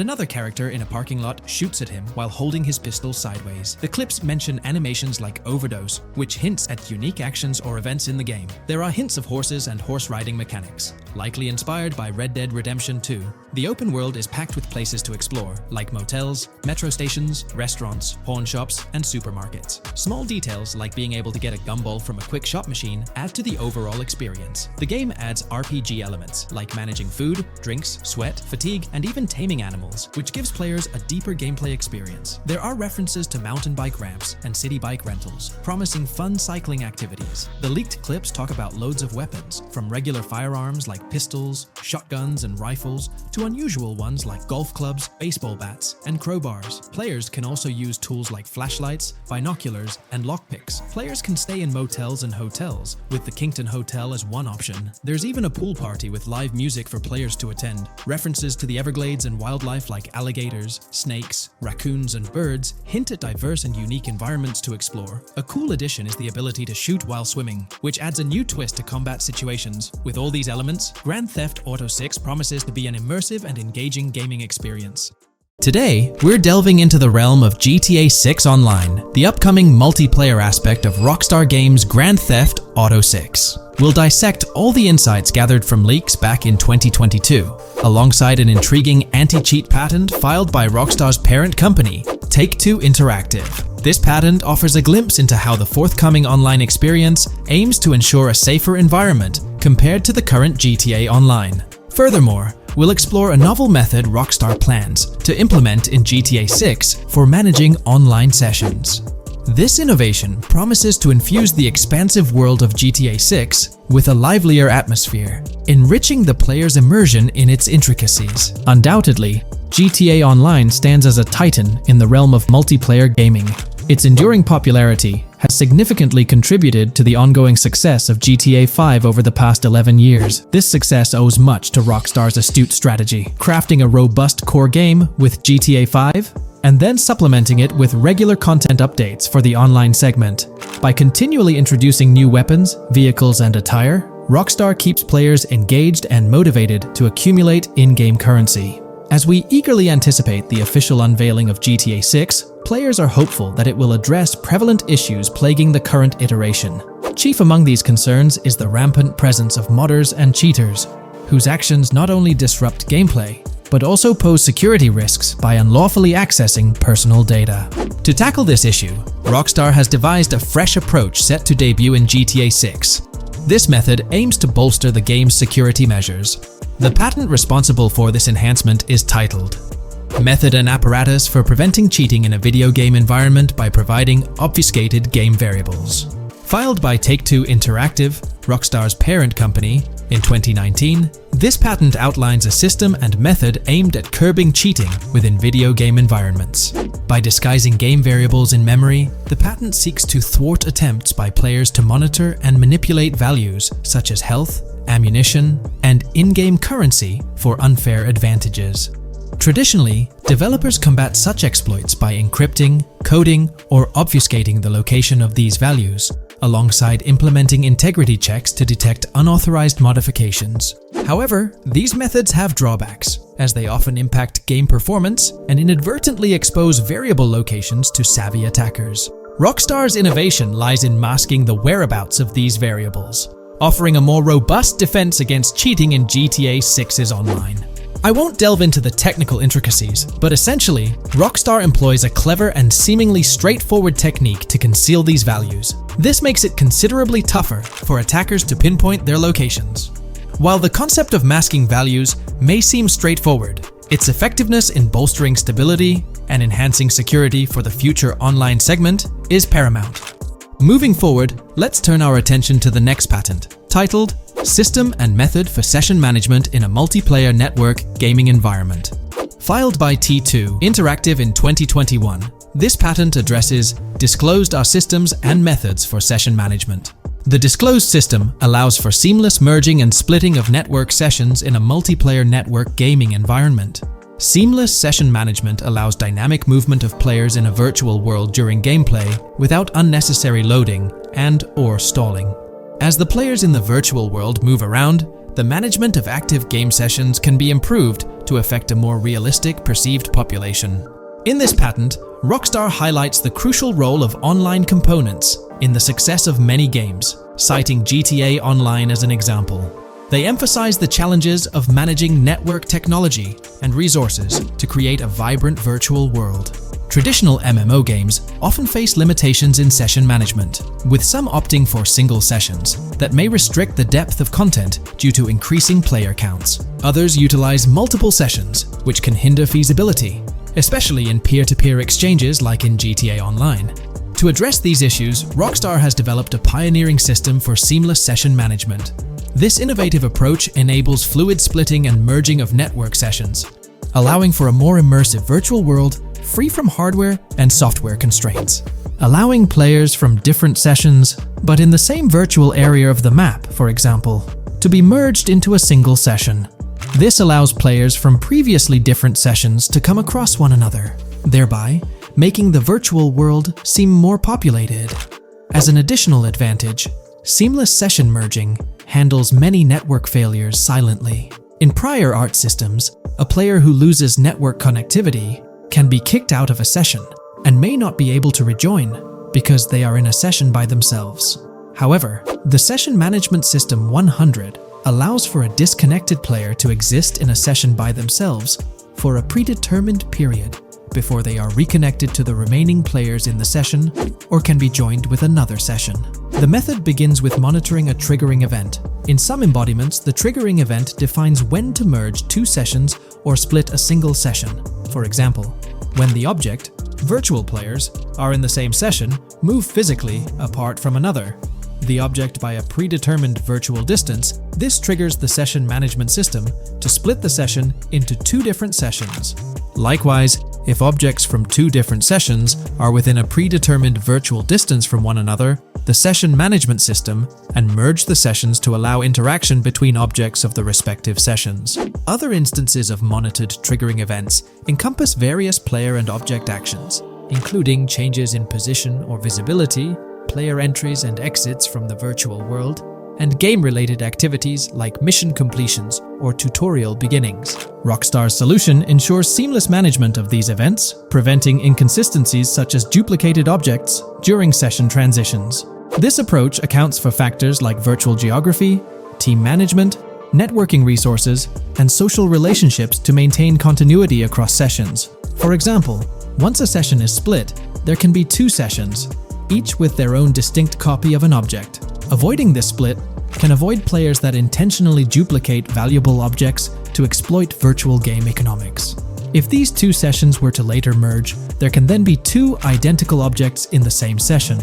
another character in a parking lot shoots at him while holding his pistol sideways. The clips mention animations like overdose, which hints at unique actions or events in the game. There are hints of horses and horse riding mechanics, likely inspired by Red Dead Redemption 2. The open world is packed with places to explore, like motels, metro stations, restaurants, pawn shops, and supermarkets. Small details like being able to get a gumball from a quick shop machine add to the overall experience. The game adds RPG elements, like managing food, drinks, sweat, fatigue, and even taming animals, which gives players a deeper gameplay experience. There are references to mountain bike ramps and city bike rentals, promising fun cycling activities. The leaked clips talk about loads of weapons, from regular firearms like pistols, shotguns, and rifles, to unusual ones like golf clubs, baseball bats, and crowbars. Players can also use tools like flashlights, binoculars, and lockpicks. Players can stay in motels and hotels, with the Kingston Hotel as one option. There's even a pool party with live music for players to attend. References to the Everglades and wildlife like alligators, snakes, raccoons, and birds hint at diverse and unique environments to explore. A cool addition is the ability to shoot while swimming, which adds a new twist to combat situations. With all these elements, Grand Theft Auto 6 promises to be an immersive and engaging gaming experience. Today, we're delving into the realm of GTA 6 Online, the upcoming multiplayer aspect of Rockstar Games' Grand Theft Auto 6. We'll dissect all the insights gathered from leaks back in 2022, alongside an intriguing anti-cheat patent filed by Rockstar's parent company, Take-Two Interactive. This patent offers a glimpse into how the forthcoming online experience aims to ensure a safer environment compared to the current GTA Online. Furthermore, we'll explore a novel method Rockstar plans to implement in GTA 6 for managing online sessions. This innovation promises to infuse the expansive world of GTA 6 with a livelier atmosphere, enriching the player's immersion in its intricacies. Undoubtedly, GTA Online stands as a titan in the realm of multiplayer gaming. Its enduring popularity has significantly contributed to the ongoing success of GTA 5 over the past 11 years. This success owes much to Rockstar's astute strategy, crafting a robust core game with GTA 5 and then supplementing it with regular content updates for the online segment. By continually introducing new weapons, vehicles, and attire, Rockstar keeps players engaged and motivated to accumulate in-game currency. As we eagerly anticipate the official unveiling of GTA 6, players are hopeful that it will address prevalent issues plaguing the current iteration. Chief among these concerns is the rampant presence of modders and cheaters, whose actions not only disrupt gameplay, but also pose security risks by unlawfully accessing personal data. To tackle this issue, Rockstar has devised a fresh approach set to debut in GTA 6. This method aims to bolster the game's security measures. The patent responsible for this enhancement is titled Method and Apparatus for Preventing Cheating in a Video Game Environment by Providing Obfuscated Game Variables. Filed by Take-Two Interactive, Rockstar's parent company, in 2019, this patent outlines a system and method aimed at curbing cheating within video game environments. By disguising game variables in memory, the patent seeks to thwart attempts by players to monitor and manipulate values such as health, ammunition, and in-game currency for unfair advantages. Traditionally, developers combat such exploits by encrypting, coding, or obfuscating the location of these values, alongside implementing integrity checks to detect unauthorized modifications. However, these methods have drawbacks, as they often impact game performance and inadvertently expose variable locations to savvy attackers. Rockstar's innovation lies in masking the whereabouts of these variables, offering a more robust defense against cheating in GTA 6's online. I won't delve into the technical intricacies, but essentially, Rockstar employs a clever and seemingly straightforward technique to conceal these values. This makes it considerably tougher for attackers to pinpoint their locations. While the concept of masking values may seem straightforward, its effectiveness in bolstering stability and enhancing security for the future online segment is paramount. Moving forward, let's turn our attention to the next patent, titled System and Method for Session Management in a Multiplayer Network Gaming Environment. Filed by T2 Interactive in 2021, this patent addresses disclosed are systems and methods for session management. The disclosed system allows for seamless merging and splitting of network sessions in a multiplayer network gaming environment. Seamless session management allows dynamic movement of players in a virtual world during gameplay without unnecessary loading and/or stalling. As the players in the virtual world move around, the management of active game sessions can be improved to affect a more realistic perceived population. In this patent, Rockstar highlights the crucial role of online components in the success of many games, citing GTA Online as an example. They emphasize the challenges of managing network technology and resources to create a vibrant virtual world. Traditional MMO games often face limitations in session management, with some opting for single sessions that may restrict the depth of content due to increasing player counts. Others utilize multiple sessions, which can hinder feasibility, especially in peer-to-peer exchanges like in GTA Online. To address these issues, Rockstar has developed a pioneering system for seamless session management. This innovative approach enables fluid splitting and merging of network sessions, allowing for a more immersive virtual world free from hardware and software constraints. Allowing players from different sessions, but in the same virtual area of the map, for example, to be merged into a single session. This allows players from previously different sessions to come across one another, thereby making the virtual world seem more populated. As an additional advantage, seamless session merging handles many network failures silently. In prior art systems, a player who loses network connectivity can be kicked out of a session and may not be able to rejoin because they are in a session by themselves. However, the Session Management System 100 allows for a disconnected player to exist in a session by themselves for a predetermined period before they are reconnected to the remaining players in the session or can be joined with another session. The method begins with monitoring a triggering event. In some embodiments, the triggering event defines when to merge two sessions or split a single session. For example, when the object, virtual players, are in the same session, move physically apart from another, the object by a predetermined virtual distance, this triggers the session management system to split the session into two different sessions. Likewise, if objects from two different sessions are within a predetermined virtual distance from one another, the session management system and merge the sessions to allow interaction between objects of the respective sessions. Other instances of monitored triggering events encompass various player and object actions, including changes in position or visibility, player entries and exits from the virtual world, and game-related activities like mission completions or tutorial beginnings. Rockstar's solution ensures seamless management of these events, preventing inconsistencies such as duplicated objects during session transitions. This approach accounts for factors like virtual geography, team management, networking resources, and social relationships to maintain continuity across sessions. For example, once a session is split, there can be two sessions, each with their own distinct copy of an object. Avoiding this split can avoid players that intentionally duplicate valuable objects to exploit virtual game economics. If these two sessions were to later merge, there can then be two identical objects in the same session.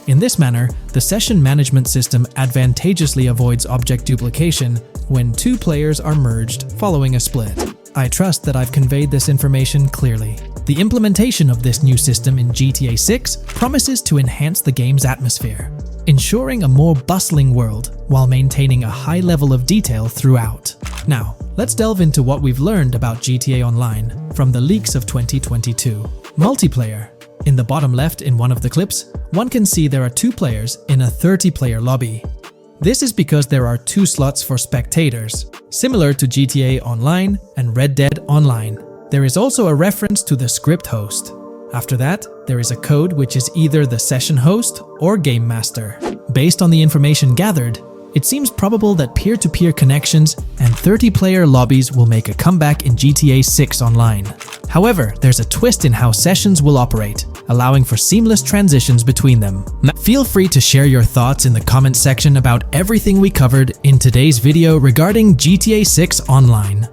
In this manner, the session management system advantageously avoids object duplication when two players are merged following a split. I trust that I've conveyed this information clearly. The implementation of this new system in GTA 6 promises to enhance the game's atmosphere, ensuring a more bustling world while maintaining a high level of detail throughout. Now, let's delve into what we've learned about GTA Online from the leaks of 2022. Multiplayer. In the bottom left in one of the clips, one can see there are two players in a 30-player lobby. This is because there are two slots for spectators, similar to GTA Online and Red Dead Online. There is also a reference to the script host. After that, there is a code which is either the session host or game master. Based on the information gathered, it seems probable that peer-to-peer connections and 30-player lobbies will make a comeback in GTA 6 Online. However, there's a twist in how sessions will operate, allowing for seamless transitions between them. Now, feel free to share your thoughts in the comments section about everything we covered in today's video regarding GTA 6 Online.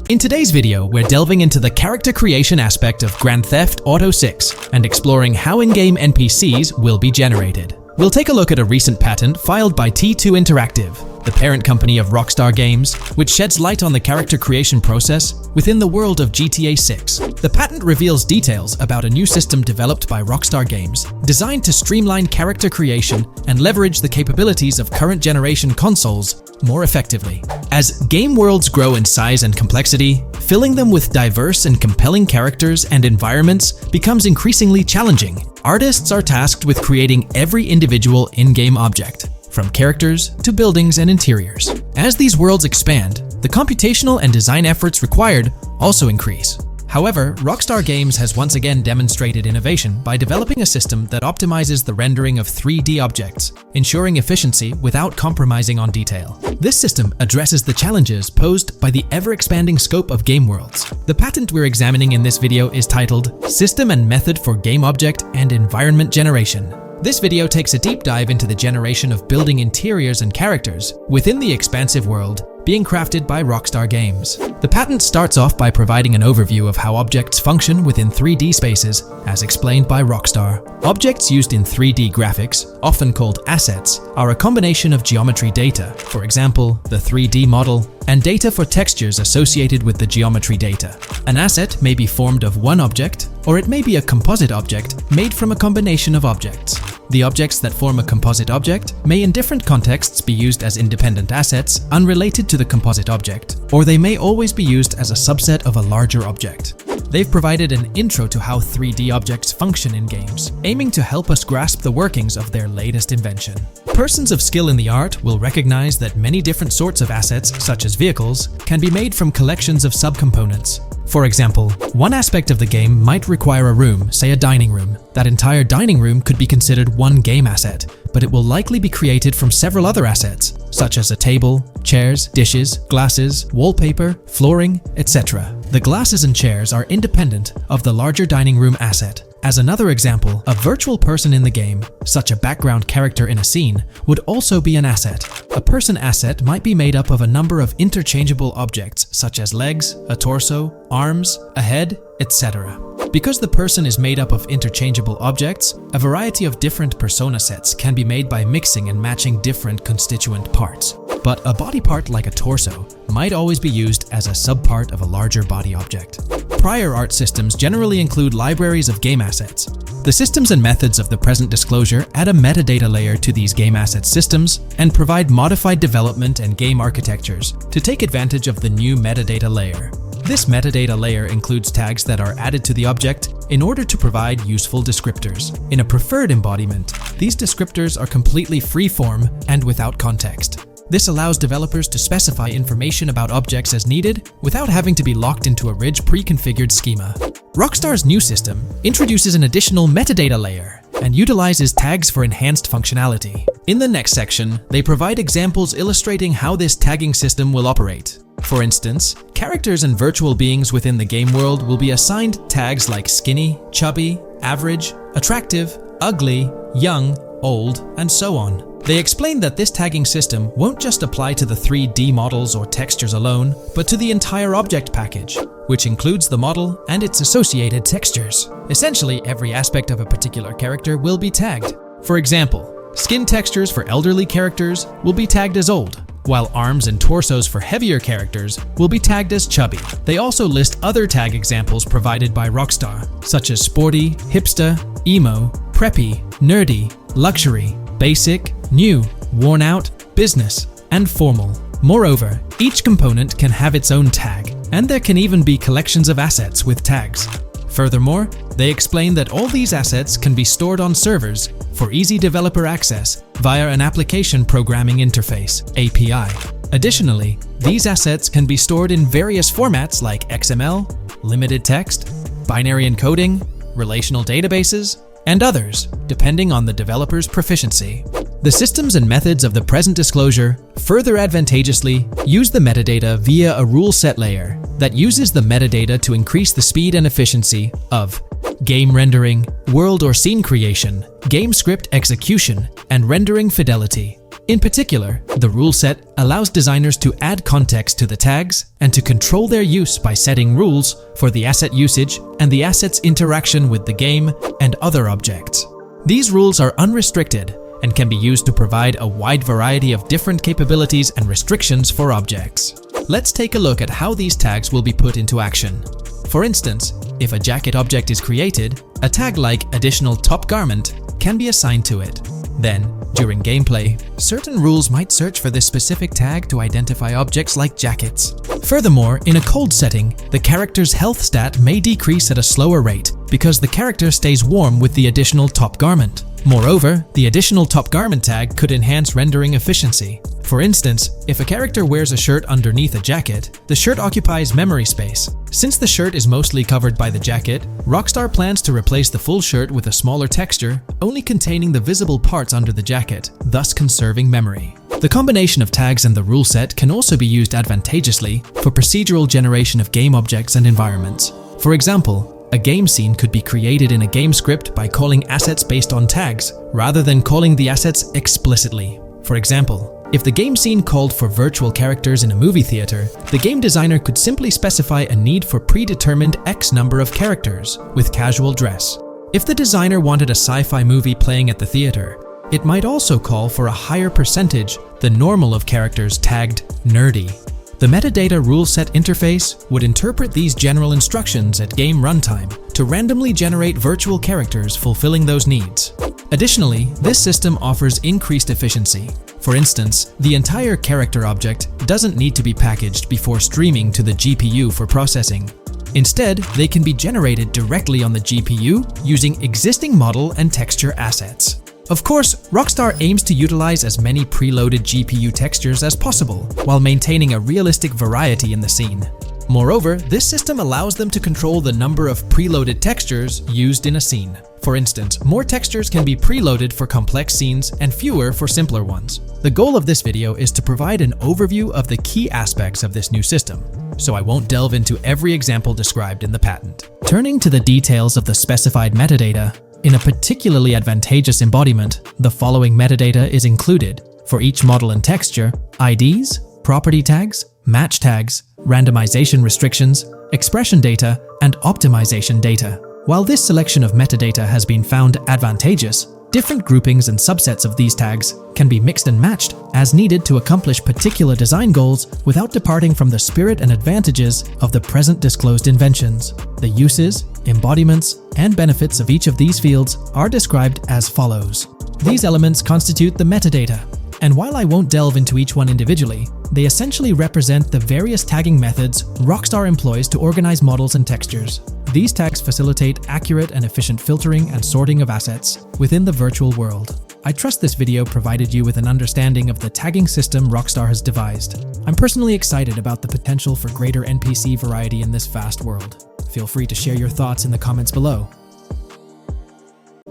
In today's video, we're delving into the character creation aspect of Grand Theft Auto 6 and exploring how in-game NPCs will be generated. We'll take a look at a recent patent filed by T2 Interactive, the parent company of Rockstar Games, which sheds light on the character creation process within the world of GTA 6. The patent reveals details about a new system developed by Rockstar Games, designed to streamline character creation and leverage the capabilities of current generation consoles more effectively. As game worlds grow in size and complexity, filling them with diverse and compelling characters and environments becomes increasingly challenging. Artists are tasked with creating every individual in-game object, from characters to buildings and interiors. As these worlds expand, the computational and design efforts required also increase. However, Rockstar Games has once again demonstrated innovation by developing a system that optimizes the rendering of 3D objects, ensuring efficiency without compromising on detail. This system addresses the challenges posed by the ever-expanding scope of game worlds. The patent we're examining in this video is titled System and Method for Game Object and Environment Generation. This video takes a deep dive into the generation of building interiors and characters within the expansive world being crafted by Rockstar Games. The patent starts off by providing an overview of how objects function within 3D spaces, as explained by Rockstar. Objects used in 3D graphics, often called assets, are a combination of geometry data, for example, the 3D model, and data for textures associated with the geometry data. An asset may be formed of one object, or it may be a composite object made from a combination of objects. The objects that form a composite object may in different contexts be used as independent assets unrelated to the composite object, or they may always be used as a subset of a larger object. They've provided an intro to how 3D objects function in games, aiming to help us grasp the workings of their latest invention. Persons of skill in the art will recognize that many different sorts of assets, such as vehicles, can be made from collections of subcomponents. For example, one aspect of the game might require a room, say a dining room. That entire dining room could be considered one game asset, but it will likely be created from several other assets, such as a table, chairs, dishes, glasses, wallpaper, flooring, etc. The glasses and chairs are independent of the larger dining room asset. As another example, a virtual person in the game, such a background character in a scene, would also be an asset. A person asset might be made up of a number of interchangeable objects, such as legs, a torso, arms, a head, etc. Because the person is made up of interchangeable objects, a variety of different persona sets can be made by mixing and matching different constituent parts. But a body part like a torso might always be used as a subpart of a larger body object. Prior art systems generally include libraries of game assets. The systems and methods of the present disclosure add a metadata layer to these game asset systems and provide modified development and game architectures to take advantage of the new metadata layer. This metadata layer includes tags that are added to the object in order to provide useful descriptors. In a preferred embodiment, these descriptors are completely free-form and without context. This allows developers to specify information about objects as needed without having to be locked into a rich pre-configured schema. Rockstar's new system introduces an additional metadata layer and utilizes tags for enhanced functionality. In the next section, they provide examples illustrating how this tagging system will operate. For instance, characters and virtual beings within the game world will be assigned tags like skinny, chubby, average, attractive, ugly, young, old, and so on. They explain that this tagging system won't just apply to the 3D models or textures alone, but to the entire object package, which includes the model and its associated textures. Essentially, every aspect of a particular character will be tagged. For example, skin textures for elderly characters will be tagged as old, while arms and torsos for heavier characters will be tagged as chubby. They also list other tag examples provided by Rockstar, such as sporty, hipster, emo, preppy, nerdy, luxury, basic, new, worn out, business, and formal. Moreover, each component can have its own tag, and there can even be collections of assets with tags. Furthermore, they explain that all these assets can be stored on servers for easy developer access via an application programming interface (API). Additionally, these assets can be stored in various formats like XML, limited text, binary encoding, relational databases, and others, depending on the developer's proficiency. The systems and methods of the present disclosure further advantageously use the metadata via a rule set layer that uses the metadata to increase the speed and efficiency of game rendering, world or scene creation, game script execution, and rendering fidelity. In particular, the rule set allows designers to add context to the tags and to control their use by setting rules for the asset usage and the asset's interaction with the game and other objects. These rules are unrestricted and can be used to provide a wide variety of different capabilities and restrictions for objects. Let's take a look at how these tags will be put into action. For instance, if a jacket object is created, a tag like additional top garment can be assigned to it. Then, during gameplay, certain rules might search for this specific tag to identify objects like jackets. Furthermore, in a cold setting, the character's health stat may decrease at a slower rate because the character stays warm with the additional top garment. Moreover, the additional top garment tag could enhance rendering efficiency. For instance, if a character wears a shirt underneath a jacket, the shirt occupies memory space. Since the shirt is mostly covered by the jacket, Rockstar plans to replace the full shirt with a smaller texture, only containing the visible parts under the jacket, thus conserving memory. The combination of tags and the rule set can also be used advantageously for procedural generation of game objects and environments. For example, a game scene could be created in a game script by calling assets based on tags, rather than calling the assets explicitly. For example, if the game scene called for virtual characters in a movie theater, the game designer could simply specify a need for predetermined X number of characters with casual dress. If the designer wanted a sci-fi movie playing at the theater, it might also call for a higher percentage than normal of characters tagged nerdy. The metadata rule set interface would interpret these general instructions at game runtime to randomly generate virtual characters fulfilling those needs. Additionally, this system offers increased efficiency. For instance, the entire character object doesn't need to be packaged before streaming to the GPU for processing. Instead, they can be generated directly on the GPU using existing model and texture assets. Of course, Rockstar aims to utilize as many preloaded GPU textures as possible, while maintaining a realistic variety in the scene. Moreover, this system allows them to control the number of preloaded textures used in a scene. For instance, more textures can be preloaded for complex scenes and fewer for simpler ones. The goal of this video is to provide an overview of the key aspects of this new system, so I won't delve into every example described in the patent. Turning to the details of the specified metadata, in a particularly advantageous embodiment, the following metadata is included for each model and texture: IDs, property tags, match tags, randomization restrictions, expression data, and optimization data. While this selection of metadata has been found advantageous, different groupings and subsets of these tags can be mixed and matched as needed to accomplish particular design goals without departing from the spirit and advantages of the present disclosed inventions. The uses, embodiments, and benefits of each of these fields are described as follows. These elements constitute the metadata, and while I won't delve into each one individually, they essentially represent the various tagging methods Rockstar employs to organize models and textures. These tags facilitate accurate and efficient filtering and sorting of assets within the virtual world. I trust this video provided you with an understanding of the tagging system Rockstar has devised. I'm personally excited about the potential for greater NPC variety in this vast world. Feel free to share your thoughts in the comments below.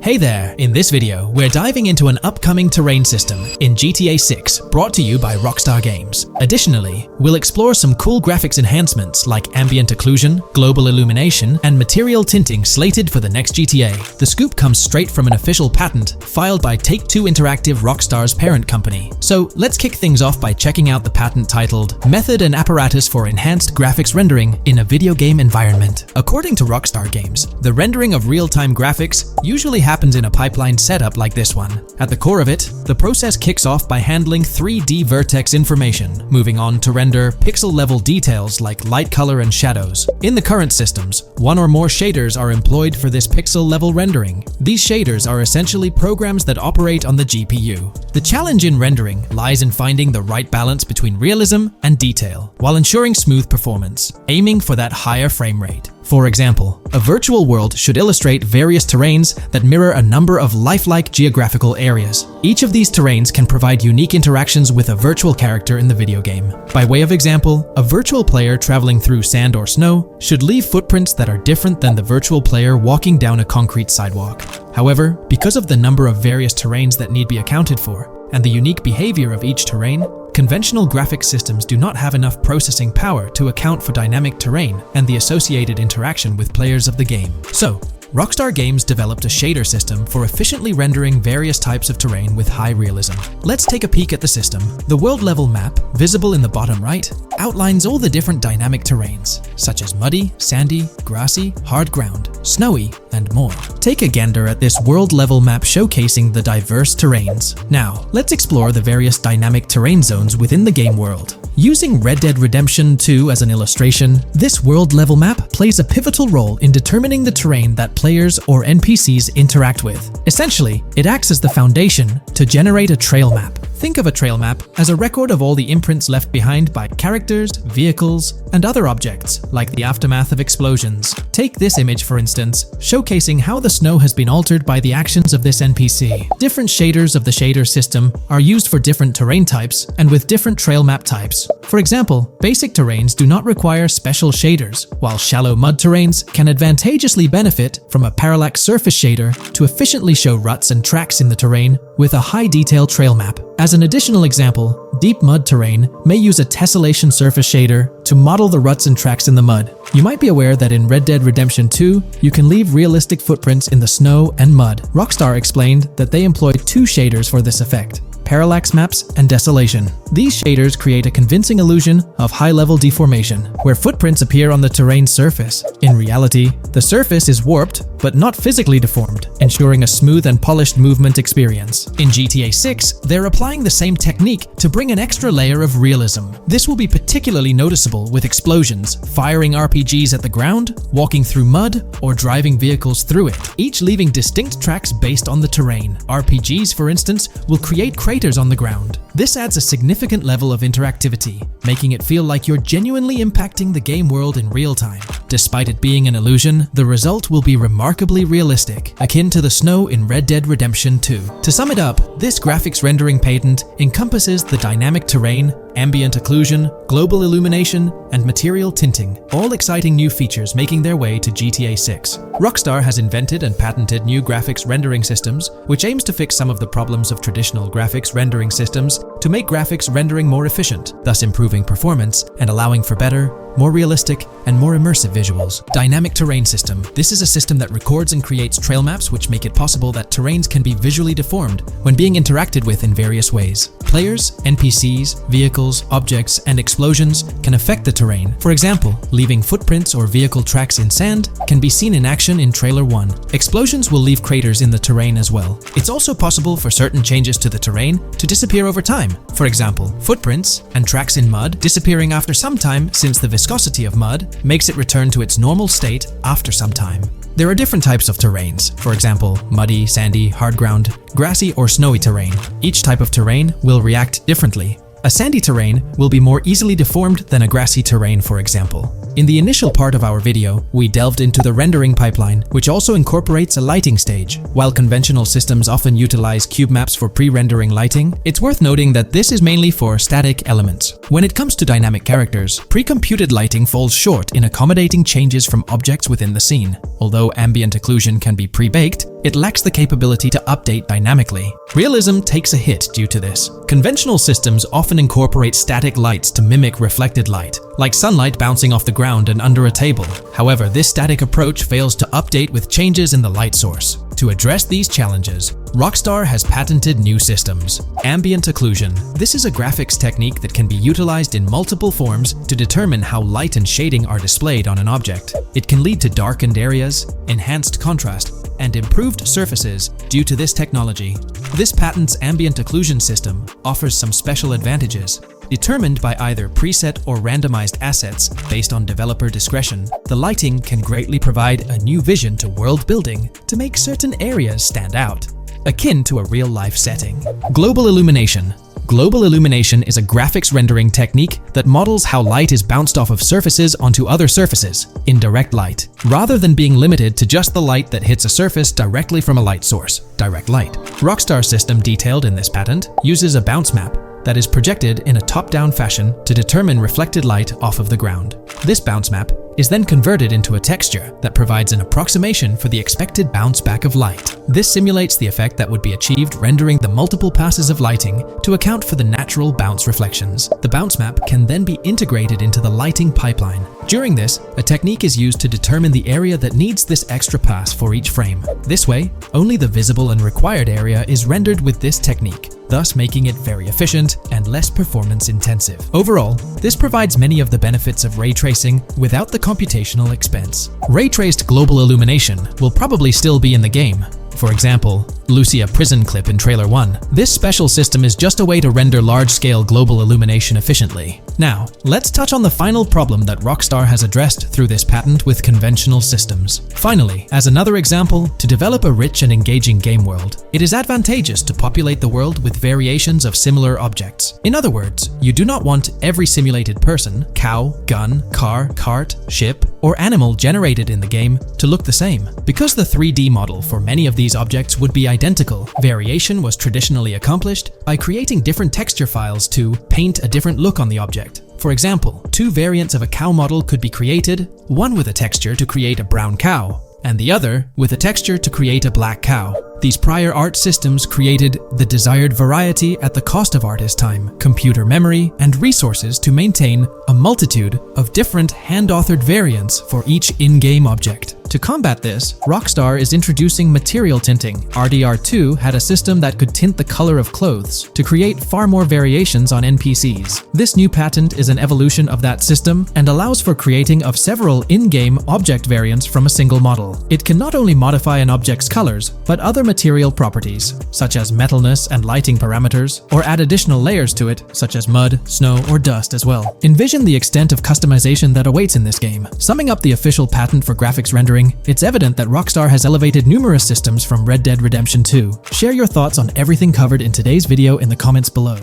Hey there! In this video, we're diving into an upcoming terrain system in GTA 6 brought to you by Rockstar Games. Additionally, we'll explore some cool graphics enhancements like ambient occlusion, global illumination, and material tinting slated for the next GTA. The scoop comes straight from an official patent filed by Take-Two Interactive, Rockstar's parent company. So let's kick things off by checking out the patent titled Method and Apparatus for Enhanced Graphics Rendering in a Video Game Environment. According to Rockstar Games, the rendering of real-time graphics usually happens in a pipeline setup like this one. At the core of it, the process kicks off by handling 3D vertex information, moving on to render pixel-level details like light, color, and shadows. In the current systems, one or more shaders are employed for this pixel-level rendering. These shaders are essentially programs that operate on the GPU. The challenge in rendering lies in finding the right balance between realism and detail, while ensuring smooth performance, aiming for that higher frame rate. For example, a virtual world should illustrate various terrains that mirror a number of lifelike geographical areas. Each of these terrains can provide unique interactions with a virtual character in the video game. By way of example, a virtual player traveling through sand or snow should leave footprints that are different than the virtual player walking down a concrete sidewalk. However, because of the number of various terrains that need be accounted for, and the unique behavior of each terrain, conventional graphics systems do not have enough processing power to account for dynamic terrain and the associated interaction with players of the game. So, Rockstar Games developed a shader system for efficiently rendering various types of terrain with high realism. Let's take a peek at the system. The world level map, visible in the bottom right, outlines all the different dynamic terrains, such as muddy, sandy, grassy, hard ground, snowy, and more. Take a gander at this world level map showcasing the diverse terrains. Now, let's explore the various dynamic terrain zones within the game world. Using Red Dead Redemption 2 as an illustration, this world-level map plays a pivotal role in determining the terrain that players or NPCs interact with. Essentially, it acts as the foundation to generate a trail map. Think of a trail map as a record of all the imprints left behind by characters, vehicles, and other objects, like the aftermath of explosions. Take this image, for instance, showcasing how the snow has been altered by the actions of this NPC. Different shaders of the shader system are used for different terrain types and with different trail map types. For example, basic terrains do not require special shaders, while shallow mud terrains can advantageously benefit from a parallax surface shader to efficiently show ruts and tracks in the terrain with a high-detail trail map. As an additional example, deep mud terrain may use a tessellation surface shader to model the ruts and tracks in the mud. You might be aware that in Red Dead Redemption 2, you can leave realistic footprints in the snow and mud. Rockstar explained that they employed two shaders for this effect: parallax maps and desolation. These shaders create a convincing illusion of high-level deformation, where footprints appear on the terrain's surface. In reality, the surface is warped but not physically deformed, ensuring a smooth and polished movement experience. In GTA 6, they're applying the same technique to bring an extra layer of realism. This will be particularly noticeable with explosions, firing RPGs at the ground, walking through mud, or driving vehicles through it, each leaving distinct tracks based on the terrain. RPGs, for instance, will create craters on the ground. This adds a significant level of interactivity, making it feel like you're genuinely impacting the game world in real time. Despite it being an illusion, the result will be remarkably realistic, akin to the snow in Red Dead Redemption 2. To sum it up, this graphics rendering patent encompasses the dynamic terrain, ambient occlusion, global illumination, and material tinting, all exciting new features making their way to GTA 6. Rockstar has invented and patented new graphics rendering systems, which aims to fix some of the problems of traditional graphics rendering systems to make graphics rendering more efficient, thus improving performance and allowing for better, more realistic, and more immersive visuals. Dynamic Terrain System. This is a system that records and creates trail maps which make it possible that terrains can be visually deformed when being interacted with in various ways. Players, NPCs, vehicles, objects, and explosions can affect the terrain. For example, leaving footprints or vehicle tracks in sand can be seen in action in Trailer 1. Explosions will leave craters in the terrain as well. It's also possible for certain changes to the terrain to disappear over time. For example, footprints and tracks in mud disappearing after some time, since the viscosity of mud makes it return to its normal state after some time. There are different types of terrains, for example, muddy, sandy, hard ground, grassy, or snowy terrain. Each type of terrain will react differently. A sandy terrain will be more easily deformed than a grassy terrain, for example. In the initial part of our video, we delved into the rendering pipeline, which also incorporates a lighting stage. While conventional systems often utilize cube maps for pre-rendering lighting, it's worth noting that this is mainly for static elements. When it comes to dynamic characters, pre-computed lighting falls short in accommodating changes from objects within the scene. Although ambient occlusion can be pre-baked, it lacks the capability to update dynamically. Realism takes a hit due to this. Conventional systems often incorporate static lights to mimic reflected light, like sunlight bouncing off the ground and under a table. However, this static approach fails to update with changes in the light source. To address these challenges, Rockstar has patented new systems. Ambient occlusion. This is a graphics technique that can be utilized in multiple forms to determine how light and shading are displayed on an object. It can lead to darkened areas, enhanced contrast, and improved surfaces due to this technology. This patent's ambient occlusion system offers some special advantages. Determined by either preset or randomized assets based on developer discretion, the lighting can greatly provide a new vision to world building to make certain areas stand out, akin to a real-life setting. Global illumination. Global illumination is a graphics rendering technique that models how light is bounced off of surfaces onto other surfaces in direct light, rather than being limited to just the light that hits a surface directly from a light source, direct light. Rockstar's system detailed in this patent uses a bounce map that is projected in a top-down fashion to determine reflected light off of the ground. This bounce map is then converted into a texture that provides an approximation for the expected bounce back of light. This simulates the effect that would be achieved rendering the multiple passes of lighting to account for the natural bounce reflections. The bounce map can then be integrated into the lighting pipeline. During this, a technique is used to determine the area that needs this extra pass for each frame. This way, only the visible and required area is rendered with this technique, thus making it very efficient and less performance intensive. Overall, this provides many of the benefits of ray tracing without the computational expense. Ray-traced global illumination will probably still be in the game. For example, Lucia prison clip in Trailer 1. This special system is just a way to render large-scale global illumination efficiently. Now, let's touch on the final problem that Rockstar has addressed through this patent with conventional systems. Finally, as another example, to develop a rich and engaging game world, it is advantageous to populate the world with variations of similar objects. In other words, you do not want every simulated person, cow, gun, car, cart, ship, or animal generated in the game to look the same. Because the 3D model for many of these objects would be identical, variation was traditionally accomplished by creating different texture files to paint a different look on the object. For example, two variants of a cow model could be created, one with a texture to create a brown cow, and the other with a texture to create a black cow. These prior art systems created the desired variety at the cost of artist time, computer memory, and resources to maintain a multitude of different hand-authored variants for each in-game object. To combat this, Rockstar is introducing material tinting. RDR2 had a system that could tint the color of clothes to create far more variations on NPCs. This new patent is an evolution of that system and allows for creating of several in-game object variants from a single model. It can not only modify an object's colors, but other material properties, such as metalness and lighting parameters, or add additional layers to it, such as mud, snow, or dust as well. Envision the extent of customization that awaits in this game. Summing up the official patent for graphics rendering, it's evident that Rockstar has elevated numerous systems from Red Dead Redemption 2. Share your thoughts on everything covered in today's video in the comments below.